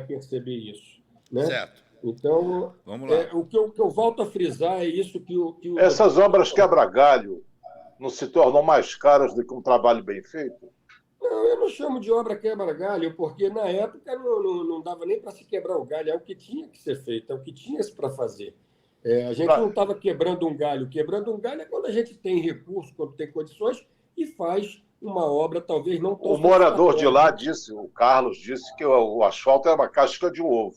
perceber isso. Né? Certo. Então, vamos lá. O que eu volto a frisar é isso que o... Essas obras quebra-galho não se tornam mais caras do que um trabalho bem feito? Não, eu não chamo de obra quebra-galho, porque na época não dava nem para se quebrar o galho, é o que tinha que ser feito, é o que tinha para fazer. A gente não estava quebrando um galho. Quebrando um galho é quando a gente tem recurso, quando tem condições, e faz uma obra talvez não tão... O morador de lá disse, o Carlos disse que o asfalto é uma casca de ovo.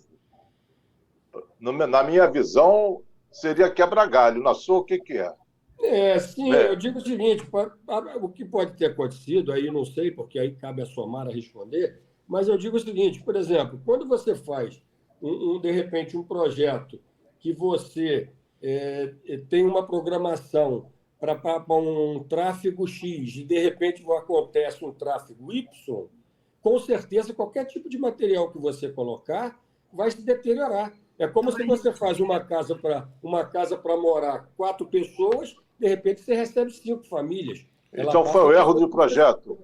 Na minha visão, seria quebra-galho. Na sua, o que é? Sim, eu digo o seguinte, o que pode ter acontecido, aí não sei, porque aí cabe a Somara responder, mas eu digo o seguinte, por exemplo, quando você faz, de repente, um projeto que você tem uma programação para um tráfego X e, de repente, acontece um tráfego Y, com certeza, qualquer tipo de material que você colocar vai se deteriorar. É como se você faz uma casa para morar 4 pessoas, de repente você recebe 5 famílias. Então foi um erro de projeto?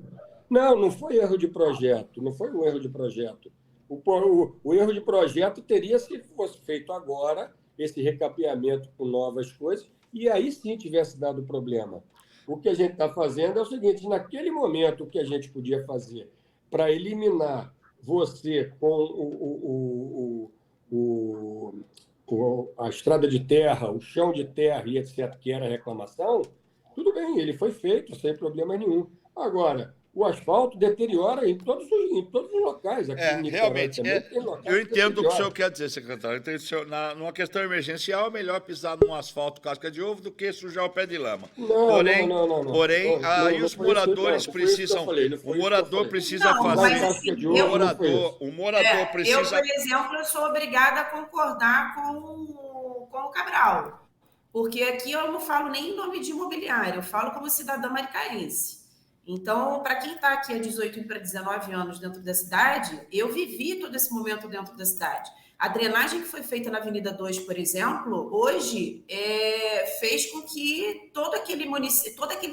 Não foi erro de projeto. Não foi um erro de projeto. O erro de projeto teria se fosse feito agora, esse recapeamento com novas coisas, e aí sim tivesse dado problema. O que a gente está fazendo é o seguinte, naquele momento o que a gente podia fazer para eliminar você com a estrada de terra, o chão de terra e etc., que era a reclamação, tudo bem, ele foi feito sem problema nenhum. Agora, o asfalto deteriora em todos os locais. Aqui em realmente. Eu entendo o que o senhor quer dizer, secretário. Numa questão emergencial, é melhor pisar num asfalto casca de ovo do que sujar o pé de lama. Porém, aí os moradores precisam... O morador precisa fazer... O morador precisa... Eu, por exemplo, eu sou obrigada a concordar com o Cabral. Porque aqui eu não falo nem em nome de imobiliário, eu falo como cidadã maricaense. Então, para quem está aqui há 18 para 19 anos dentro da cidade, eu vivi todo esse momento dentro da cidade. A drenagem que foi feita na Avenida 2, por exemplo, hoje fez com que todo aquele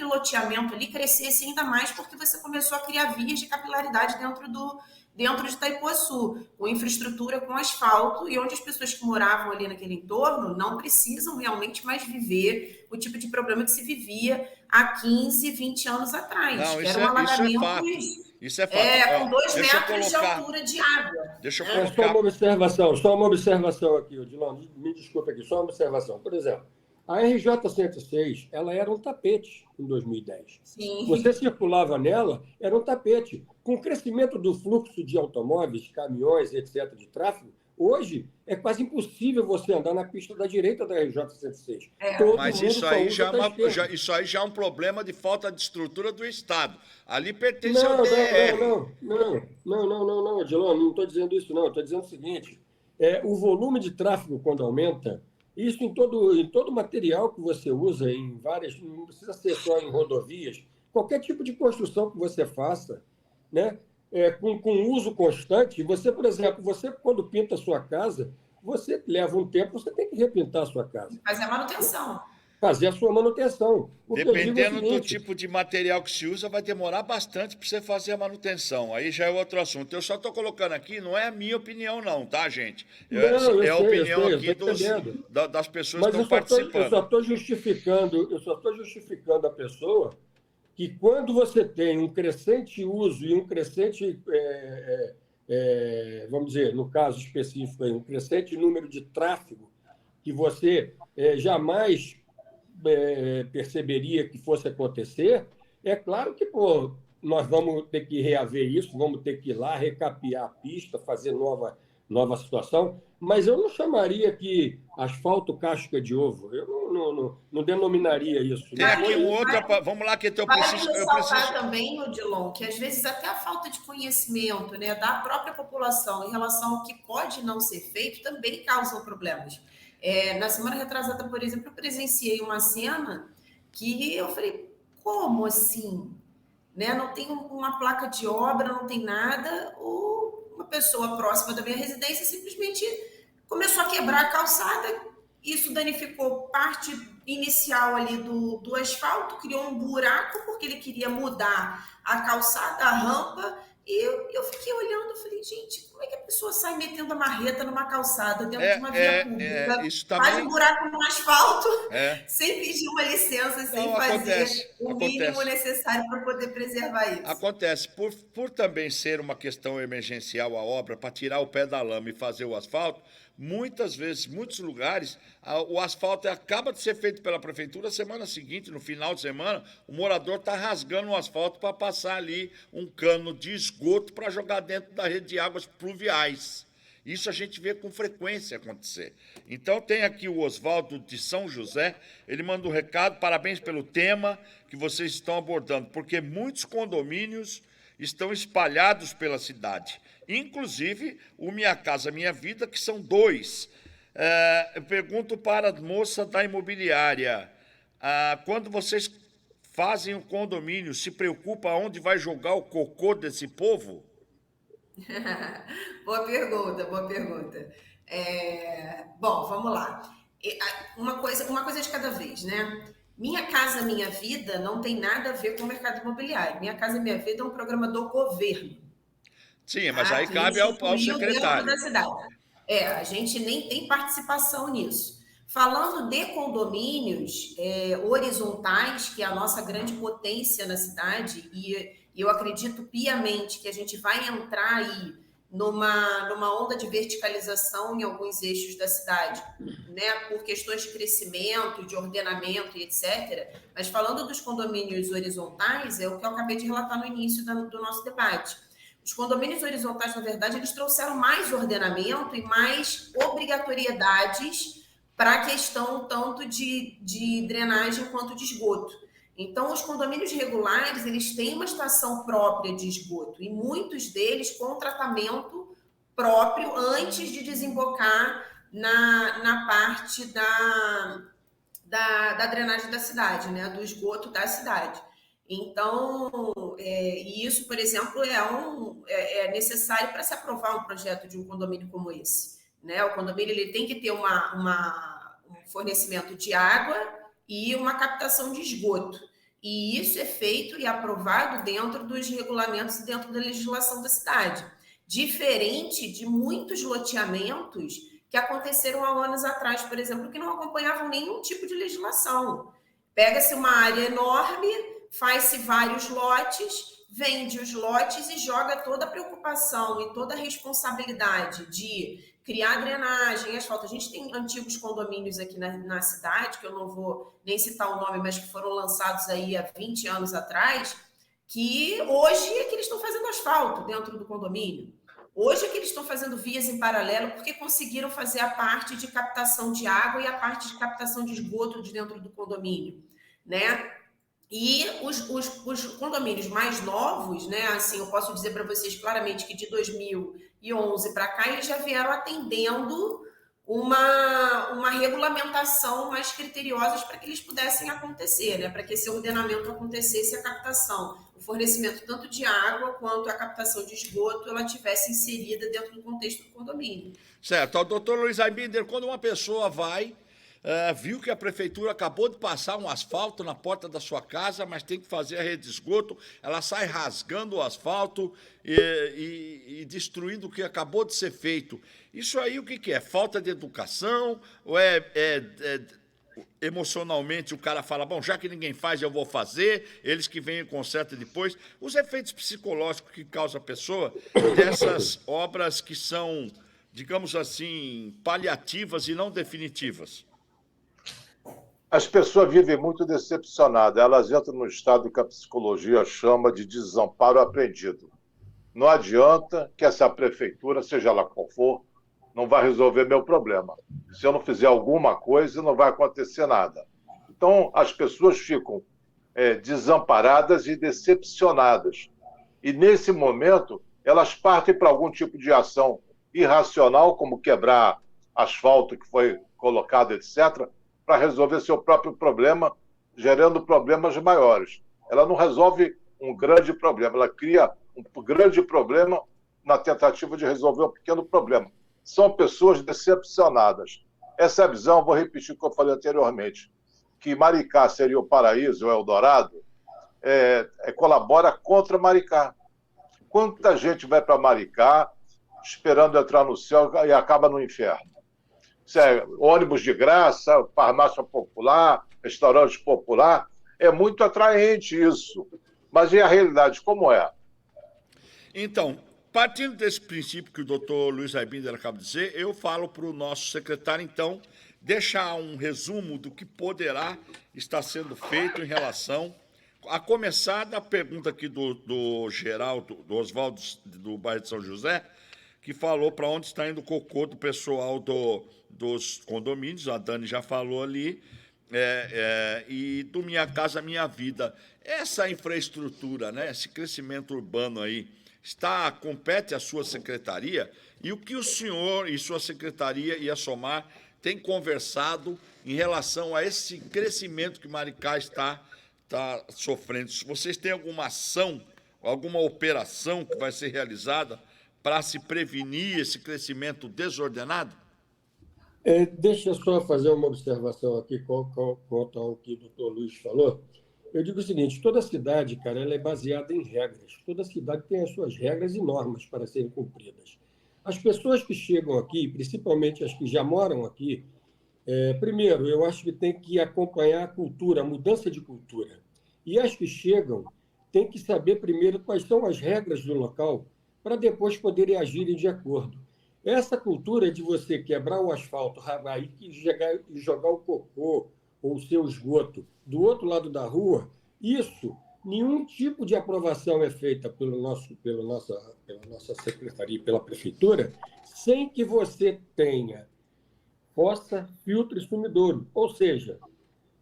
loteamento ali crescesse ainda mais, porque você começou a criar vias de capilaridade dentro de Itaipuaçu, com infraestrutura, com asfalto, e onde as pessoas que moravam ali naquele entorno não precisam realmente mais viver o tipo de problema que se vivia há 15, 20 anos atrás. Não, que era um alagamento isso é fato. Com 2 metros de altura de água. Deixa eu colocar... Só uma observação aqui, Odilon, me desculpa aqui, só uma observação. Por exemplo, a RJ 106, ela era um tapete em 2010. Sim. Você circulava nela, era um tapete. Com o crescimento do fluxo de automóveis, caminhões, etc., de tráfego, hoje é quase impossível você andar na pista da direita da RJ 106. Mas isso aí já é um problema de falta de estrutura do Estado. Ali pertence ao DR. Não, Odilon, não estou dizendo isso, não. Estou dizendo o seguinte, o volume de tráfego, quando aumenta, isso em todo material que você usa, em várias, não precisa ser só em rodovias, qualquer tipo de construção que você faça, né? com uso constante. Você, por exemplo, você quando pinta a sua casa, você leva um tempo, você tem que repintar a sua casa. Fazer a manutenção. Fazer a sua manutenção. O que eu digo é o Dependendo do seguinte, tipo de material que se usa, vai demorar bastante para você fazer a manutenção. Aí já é outro assunto. Eu só estou colocando aqui, não é a minha opinião não, tá, gente? Não, eu É a sei, opinião eu aqui estou entendendo. das pessoas Mas que estão eu participando. só estou justificando a pessoa que quando você tem um crescente uso e um crescente, vamos dizer, no caso específico, aí, um crescente número de tráfego, que você jamais perceberia que fosse acontecer, é claro que nós vamos ter que reaver isso, vamos ter que ir lá, recapear a pista, fazer nova situação, mas eu não chamaria que asfalto casca de ovo, eu não denominaria isso. Tem aqui um outro. Vamos lá, que eu preciso. Ressaltar também, Odilon, que às vezes até a falta de conhecimento, né, da própria população em relação ao que pode não ser feito também causam problemas. Na semana retrasada, por exemplo, eu presenciei uma cena que eu falei, como assim? Né? Não tem uma placa de obra, não tem nada, ou uma pessoa próxima da minha residência simplesmente começou a quebrar a calçada, isso danificou parte inicial ali do asfalto, criou um buraco porque ele queria mudar a calçada, a rampa, e eu fiquei olhando e falei, gente, como é que a pessoa sai metendo a marreta numa calçada dentro de uma via pública, isso também... faz um buraco no asfalto, sem pedir uma licença, sem fazer o mínimo necessário para poder preservar isso. Acontece, por também ser uma questão emergencial a obra, para tirar o pé da lama e fazer o asfalto, muitas vezes, muitos lugares, o asfalto acaba de ser feito pela prefeitura, semana seguinte, no final de semana, o morador está rasgando o asfalto para passar ali um cano de esgoto para jogar dentro da rede de águas pluviais. Isso a gente vê com frequência acontecer. Então tem aqui o Oswaldo de São José, ele manda um recado, parabéns pelo tema que vocês estão abordando, porque muitos condomínios estão espalhados pela cidade. Inclusive o Minha Casa Minha Vida, que são 2. Eu pergunto para a moça da imobiliária, quando vocês fazem o condomínio, se preocupa onde vai jogar o cocô desse povo? Boa pergunta, boa pergunta. Bom, vamos lá. Uma coisa de cada vez, né? Minha Casa Minha Vida não tem nada a ver com o mercado imobiliário. Minha Casa Minha Vida é um programa do governo. Sim, mas aí cabe ao secretário. Da cidade. A gente nem tem participação nisso. Falando de condomínios horizontais, que é a nossa grande potência na cidade, e eu acredito piamente que a gente vai entrar aí numa onda de verticalização em alguns eixos da cidade, né, por questões de crescimento, de ordenamento e etc. Mas falando dos condomínios horizontais, é o que eu acabei de relatar no início do nosso debate. Os condomínios horizontais, na verdade, eles trouxeram mais ordenamento e mais obrigatoriedades para a questão tanto de drenagem quanto de esgoto. Então, os condomínios regulares, eles têm uma estação própria de esgoto e muitos deles com tratamento próprio antes de desembocar na parte da drenagem da cidade, né, do esgoto da cidade. Então, isso, por exemplo, é necessário para se aprovar um projeto de um condomínio como esse. Né? O condomínio ele tem que ter um fornecimento de água e uma captação de esgoto. E isso é feito e aprovado dentro dos regulamentos e dentro da legislação da cidade. Diferente de muitos loteamentos que aconteceram há anos atrás, por exemplo, que não acompanhavam nenhum tipo de legislação. Pega-se uma área enorme, faz-se vários lotes, vende os lotes e joga toda a preocupação e toda a responsabilidade de criar drenagem, asfalto. A gente tem antigos condomínios aqui na cidade, que eu não vou nem citar o nome, mas que foram lançados aí há 20 anos atrás, que hoje é que eles estão fazendo asfalto dentro do condomínio. Hoje é que eles estão fazendo vias em paralelo, porque conseguiram fazer a parte de captação de água e a parte de captação de esgoto de dentro do condomínio, né? E os condomínios mais novos, né? Assim, eu posso dizer para vocês claramente que de 2011 para cá eles já vieram atendendo uma regulamentação mais criteriosa para que eles pudessem acontecer, né? Para que esse ordenamento acontecesse, a captação, o fornecimento tanto de água quanto a captação de esgoto ela tivesse inserida dentro do contexto do condomínio. Certo. O doutor Luiz Aibinder, quando uma pessoa vai, viu que a prefeitura acabou de passar um asfalto na porta da sua casa, mas tem que fazer a rede de esgoto, ela sai rasgando o asfalto e destruindo o que acabou de ser feito. Isso aí o que é? Falta de educação? Ou emocionalmente o cara fala, bom, já que ninguém faz, eu vou fazer, eles que vêm e consertam depois. Os efeitos psicológicos que causa a pessoa dessas obras que são, digamos assim, paliativas e não definitivas. As pessoas vivem muito decepcionadas, elas entram num estado que a psicologia chama de desamparo aprendido. Não adianta que essa prefeitura, seja ela qual for, não vai resolver meu problema. Se eu não fizer alguma coisa, não vai acontecer nada. Então, as pessoas ficam desamparadas e decepcionadas. E, nesse momento, elas partem para algum tipo de ação irracional, como quebrar asfalto que foi colocado, etc., para resolver seu próprio problema, gerando problemas maiores. Ela não resolve um grande problema, ela cria um grande problema na tentativa de resolver um pequeno problema. São pessoas decepcionadas. Essa visão, vou repetir o que eu falei anteriormente, que Maricá seria o paraíso, o Eldorado, colabora contra Maricá. Quanta gente vai para Maricá esperando entrar no céu e acaba no inferno? Isso é ônibus de graça, farmácia popular, restaurante popular. É muito atraente isso. Mas e a realidade, como é? Então, partindo desse princípio que o doutor Luiz Aibinder acaba de dizer, eu falo para o nosso secretário, então, deixar um resumo do que poderá estar sendo feito em relação, a começar da pergunta aqui do Geraldo, do Oswaldo, do bairro de São José, que falou para onde está indo o cocô do pessoal dos condomínios, a Dani já falou ali, e do Minha Casa Minha Vida. Essa infraestrutura, né, esse crescimento urbano aí, compete à sua secretaria? E o que o senhor e sua secretaria e a SOMAR têm conversado em relação a esse crescimento que Maricá está sofrendo? Vocês têm alguma ação, alguma operação que vai ser realizada para se prevenir esse crescimento desordenado? Deixa eu só fazer uma observação aqui quanto ao que o doutor Luiz falou. Eu digo o seguinte, toda cidade, cara, ela é baseada em regras. Toda cidade tem as suas regras e normas para serem cumpridas. As pessoas que chegam aqui, principalmente as que já moram aqui, primeiro, eu acho que tem que acompanhar a cultura, a mudança de cultura. E as que chegam têm que saber primeiro quais são as regras do local para depois poderem agirem de acordo. Essa cultura de você quebrar o asfalto, e jogar o cocô ou o seu esgoto do outro lado da rua, isso, nenhum tipo de aprovação é feita pela nossa secretaria, pela prefeitura, sem que você tenha fossa, filtro e sumidouro. Ou seja,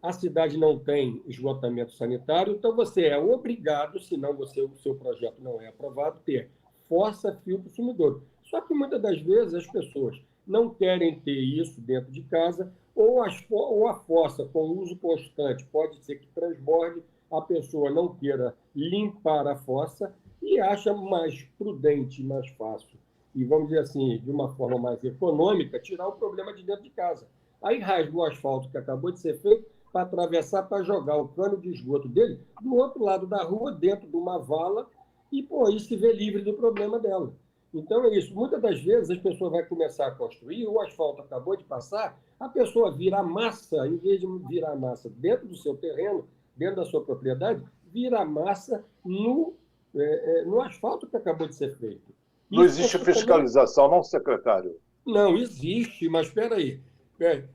a cidade não tem esgotamento sanitário, então você é obrigado, senão o seu projeto não é aprovado, ter fossa, filtro e sumidouro. Só que muitas das vezes as pessoas não querem ter isso dentro de casa, ou a fossa com uso constante pode ser que transborde, a pessoa não queira limpar a fossa e acha mais prudente, mais fácil, e vamos dizer assim, de uma forma mais econômica, tirar o problema de dentro de casa. Aí rasga o asfalto que acabou de ser feito para atravessar, para jogar o cano de esgoto dele do outro lado da rua, dentro de uma vala, e aí se vê livre do problema dela. Então é isso. Muitas das vezes as pessoas vão começar a construir, o asfalto acabou de passar, a pessoa vira massa, em vez de virar massa dentro do seu terreno, dentro da sua propriedade, vira massa no asfalto que acabou de ser feito. Não existe fiscalização, não, secretário? Não, existe, mas espera aí.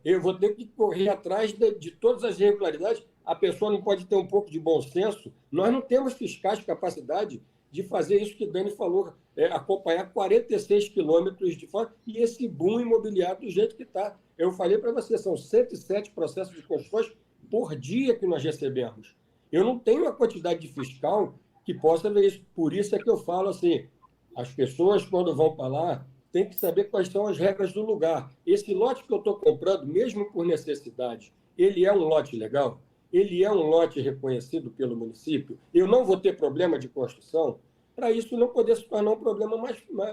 Eu vou ter que correr atrás de todas as irregularidades. A pessoa não pode ter um pouco de bom senso. Nós não temos fiscais de capacidade de fazer isso que Dani falou, acompanhar 46 quilômetros de fora e esse boom imobiliário do jeito que está. Eu falei para você, são 107 processos de construções por dia que nós recebemos. Eu não tenho a quantidade de fiscal que possa ver isso. Por isso é que eu falo assim, as pessoas, quando vão para lá, têm que saber quais são as regras do lugar. Esse lote que eu estou comprando, mesmo por necessidade, ele é um lote legal? ele é um lote reconhecido pelo município, eu não vou ter problema de construção, para isso não poder se tornar um problema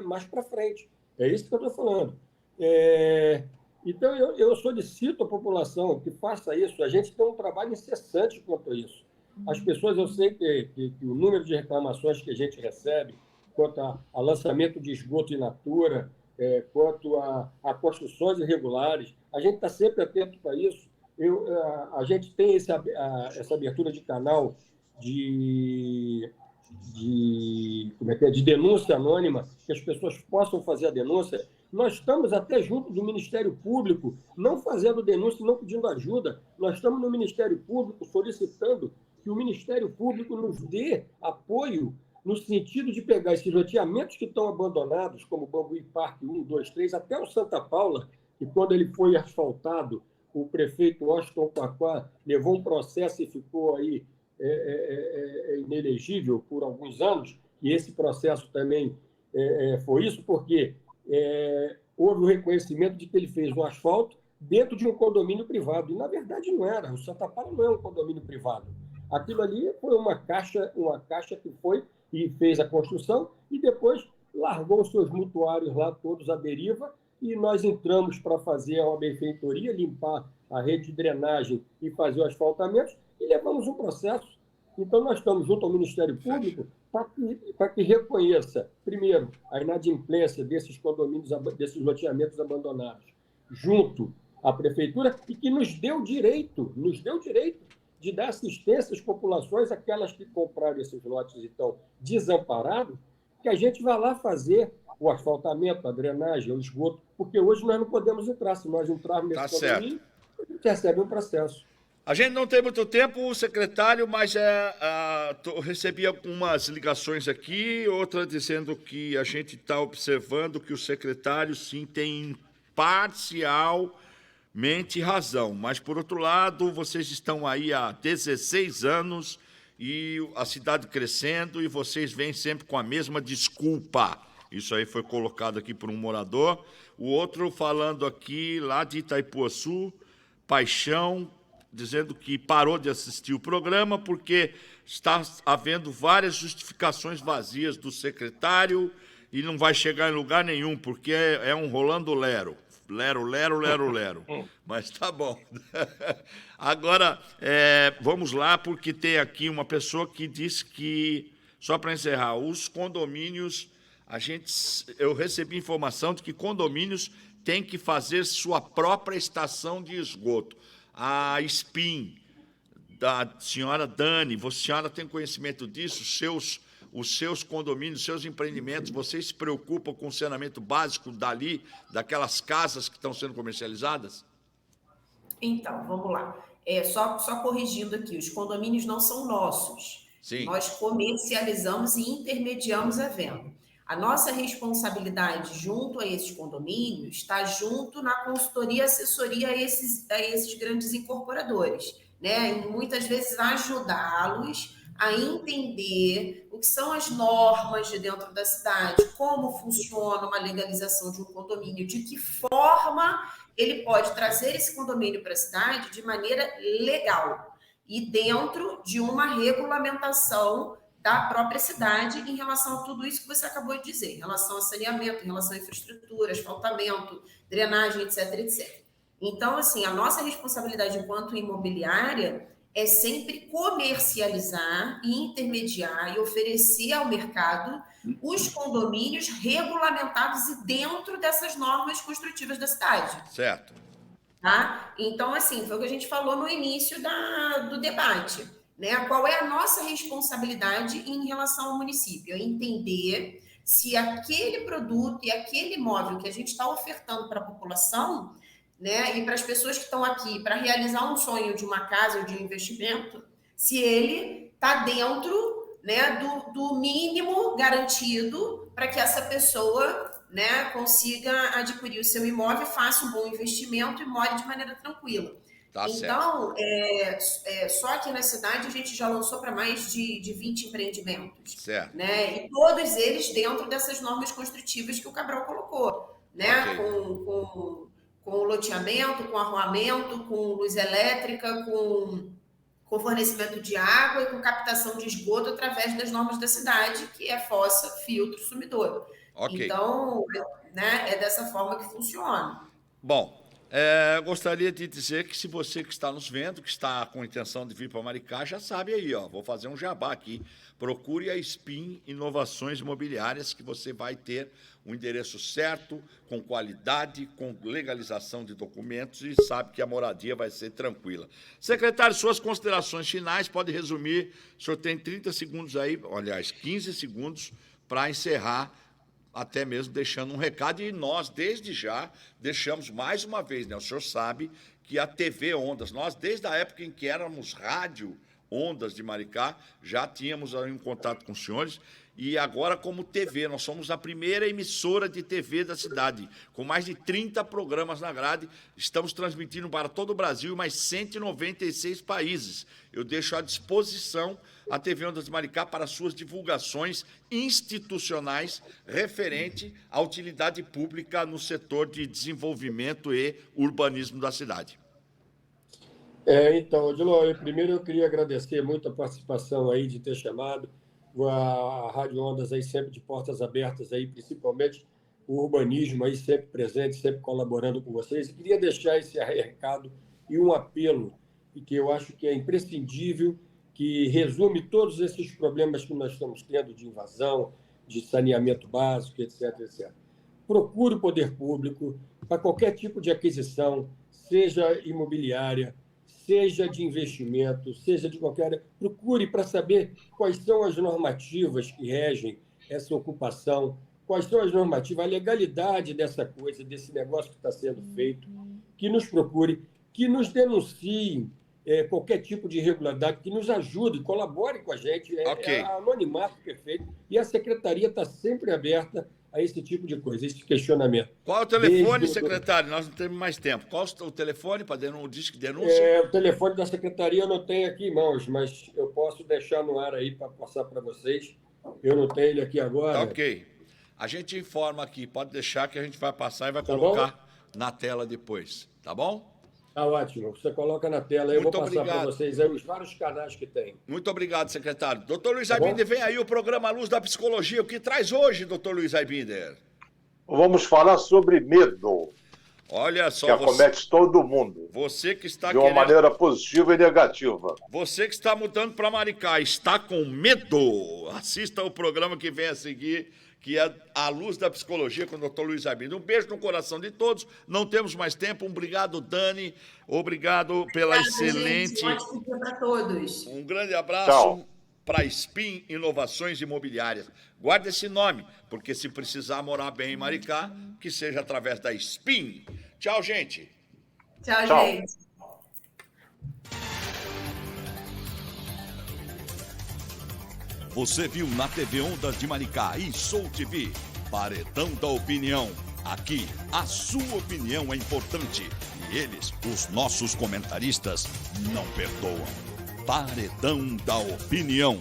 mais para frente. É isso que eu estou falando. Então, eu solicito à população que faça isso. A gente tem um trabalho incessante quanto a isso. As pessoas, eu sei que o número de reclamações que a gente recebe quanto a lançamento de esgoto in natura, quanto a construções irregulares, a gente está sempre atento para isso. A gente tem essa abertura de canal de denúncia anônima, que as pessoas possam fazer a denúncia. Nós estamos até junto do Ministério Público, não fazendo denúncia, não pedindo ajuda. Nós estamos no Ministério Público solicitando que o Ministério Público nos dê apoio no sentido de pegar esses loteamentos que estão abandonados, como o Bambuí Parque 1, 2, 3, até o Santa Paula, que quando ele foi asfaltado, o prefeito Washington Pacquá levou um processo e ficou aí inelegível por alguns anos, e esse processo também foi isso, porque houve o reconhecimento de que ele fez um asfalto dentro de um condomínio privado, e na verdade não era, o Santa Paula não é um condomínio privado. Aquilo ali foi uma caixa que foi e fez a construção, e depois largou os seus mutuários lá todos à deriva, e nós entramos para fazer uma benfeitoria, limpar a rede de drenagem e fazer o asfaltamento, e levamos um processo. Então, nós estamos junto ao Ministério Público para que reconheça, primeiro, a inadimplência desses condomínios, desses loteamentos abandonados, junto à Prefeitura, e que nos deu direito de dar assistência às populações, aquelas que compraram esses lotes e estão desamparados, que a gente vai lá fazer o asfaltamento, a drenagem, o esgoto, porque hoje nós não podemos entrar. Se nós entrarmos nesse condomínio, a gente recebe um processo. A gente não tem muito tempo, secretário, mas recebi algumas ligações aqui, outra dizendo que a gente está observando que o secretário, sim, tem parcialmente razão. Mas, por outro lado, vocês estão aí há 16 anos e a cidade crescendo e vocês vêm sempre com a mesma desculpa. Isso aí foi colocado aqui por um morador. O outro falando aqui, lá de Itaipuaçu, Paixão, dizendo que parou de assistir o programa porque está havendo várias justificações vazias do secretário e não vai chegar em lugar nenhum, porque é um rolando lero. Lero. Mas tá bom. Agora, vamos lá, porque tem aqui uma pessoa que disse que, só para encerrar, os condomínios, eu recebi informação de que condomínios têm que fazer sua própria estação de esgoto. A SPIN, da senhora Dani, a senhora tem conhecimento disso? Os seus condomínios, seus empreendimentos, vocês se preocupam com o saneamento básico daquelas casas que estão sendo comercializadas? Então, vamos lá. Só corrigindo aqui, os condomínios não são nossos. Sim. Nós comercializamos e intermediamos a venda. A nossa responsabilidade junto a esses condomínios está junto na consultoria e assessoria a esses grandes incorporadores, né? E muitas vezes ajudá-los a entender o que são as normas de dentro da cidade, como funciona uma legalização de um condomínio, de que forma ele pode trazer esse condomínio para a cidade de maneira legal e dentro de uma regulamentação da própria cidade em relação a tudo isso que você acabou de dizer, em relação a saneamento, em relação a infraestrutura, asfaltamento, drenagem, etc, etc. Então, assim, a nossa responsabilidade enquanto imobiliária é sempre comercializar e intermediar e oferecer ao mercado os condomínios regulamentados e dentro dessas normas construtivas da cidade. Certo. Tá? Então, assim, foi o que a gente falou no início do debate. Né? Qual é a nossa responsabilidade em relação ao município? É entender se aquele produto e aquele imóvel que a gente está ofertando para a população, né, e para as pessoas que estão aqui para realizar um sonho de uma casa ou de um investimento, se ele está dentro, né, do mínimo garantido para que essa pessoa, né, consiga adquirir o seu imóvel, faça um bom investimento e more de maneira tranquila. Tá então, só aqui na cidade a gente já lançou para mais de 20 empreendimentos. Certo. Né? E todos eles dentro dessas normas construtivas que o Cabral colocou. Né? Okay. Com o loteamento, com arruamento, com luz elétrica, com com fornecimento de água e com captação de esgoto através das normas da cidade, que é fossa, filtro, sumidouro. Ok. Então, né, é dessa forma que funciona. Bom, gostaria de dizer que se você que está nos vendo, que está com intenção de vir para Maricá, já sabe aí, ó, vou fazer um jabá aqui. Procure a SPIN Inovações Imobiliárias, que você vai ter um endereço certo, com qualidade, com legalização de documentos e sabe que a moradia vai ser tranquila. Secretário, suas considerações finais, pode resumir, o senhor tem 30 segundos aí, aliás, 15 segundos para encerrar, até mesmo deixando um recado, e nós, desde já, deixamos mais uma vez, né? O senhor sabe que a TV Ondas, nós, desde a época em que éramos rádio Ondas de Maricá, já tínhamos aí um contato com os senhores, e agora como TV, nós somos a primeira emissora de TV da cidade, com mais de 30 programas na grade, estamos transmitindo para todo o Brasil e mais 196 países. Eu deixo à disposição a TV Ondas de Maricá para suas divulgações institucionais referente à utilidade pública no setor de desenvolvimento e urbanismo da cidade. Então, Odilon, primeiro eu queria agradecer muito a participação aí de ter chamado a Rádio Ondas aí sempre de portas abertas aí, principalmente o urbanismo aí sempre presente, sempre colaborando com vocês. E queria deixar esse recado e um apelo, e que eu acho que é imprescindível, que resume todos esses problemas que nós estamos tendo de invasão, de saneamento básico, etc, etc. Procure o poder público para qualquer tipo de aquisição, seja imobiliária, seja de investimento, seja de qualquer... Procure para saber quais são as normativas que regem essa ocupação, quais são as normativas, a legalidade dessa coisa, desse negócio que está sendo feito, que nos procure, que nos denunciem qualquer tipo de irregularidade, que nos ajude, colabore com a gente. Okay. É anonimato perfeito. E a secretaria está sempre aberta a esse tipo de coisa, esse questionamento. Qual é o telefone, secretário? Nós não temos mais tempo. Qual é o telefone para o disco de denúncia? O telefone da secretaria eu não tenho aqui em mãos, mas eu posso deixar no ar aí para passar para vocês. Eu não tenho ele aqui agora. Tá, ok. A gente informa aqui, pode deixar que a gente vai passar e vai colocar na tela depois, tá bom? Tá ótimo. Você coloca na tela, eu Muito vou passar obrigado para vocês aí os vários canais que tem. Muito obrigado, secretário. Doutor Luiz Aibinder, vem aí o programa Luz da Psicologia. O que traz hoje, doutor Luiz Aibinder? Vamos falar sobre medo. Olha só, que acomete todo mundo. Você que está de uma maneira positiva e negativa. Você que está mudando para Maricá, está com medo? Assista o programa que vem a seguir, que é A Luz da Psicologia com o Dr. Luiz Aibinder. Um beijo no coração de todos. Não temos mais tempo. Obrigado, Dani. Obrigado pela excelente... Gente. Ótimo dia para todos. Um grande abraço para SPIN Inovações Imobiliárias. Guarde esse nome, porque se precisar morar bem em Maricá, que seja através da SPIN. Tchau, gente. Tchau, gente. Você viu na TV Ondas de Maricá e Soul TV, Paredão da Opinião. Aqui, a sua opinião é importante. E eles, os nossos comentaristas, não perdoam. Paredão da Opinião.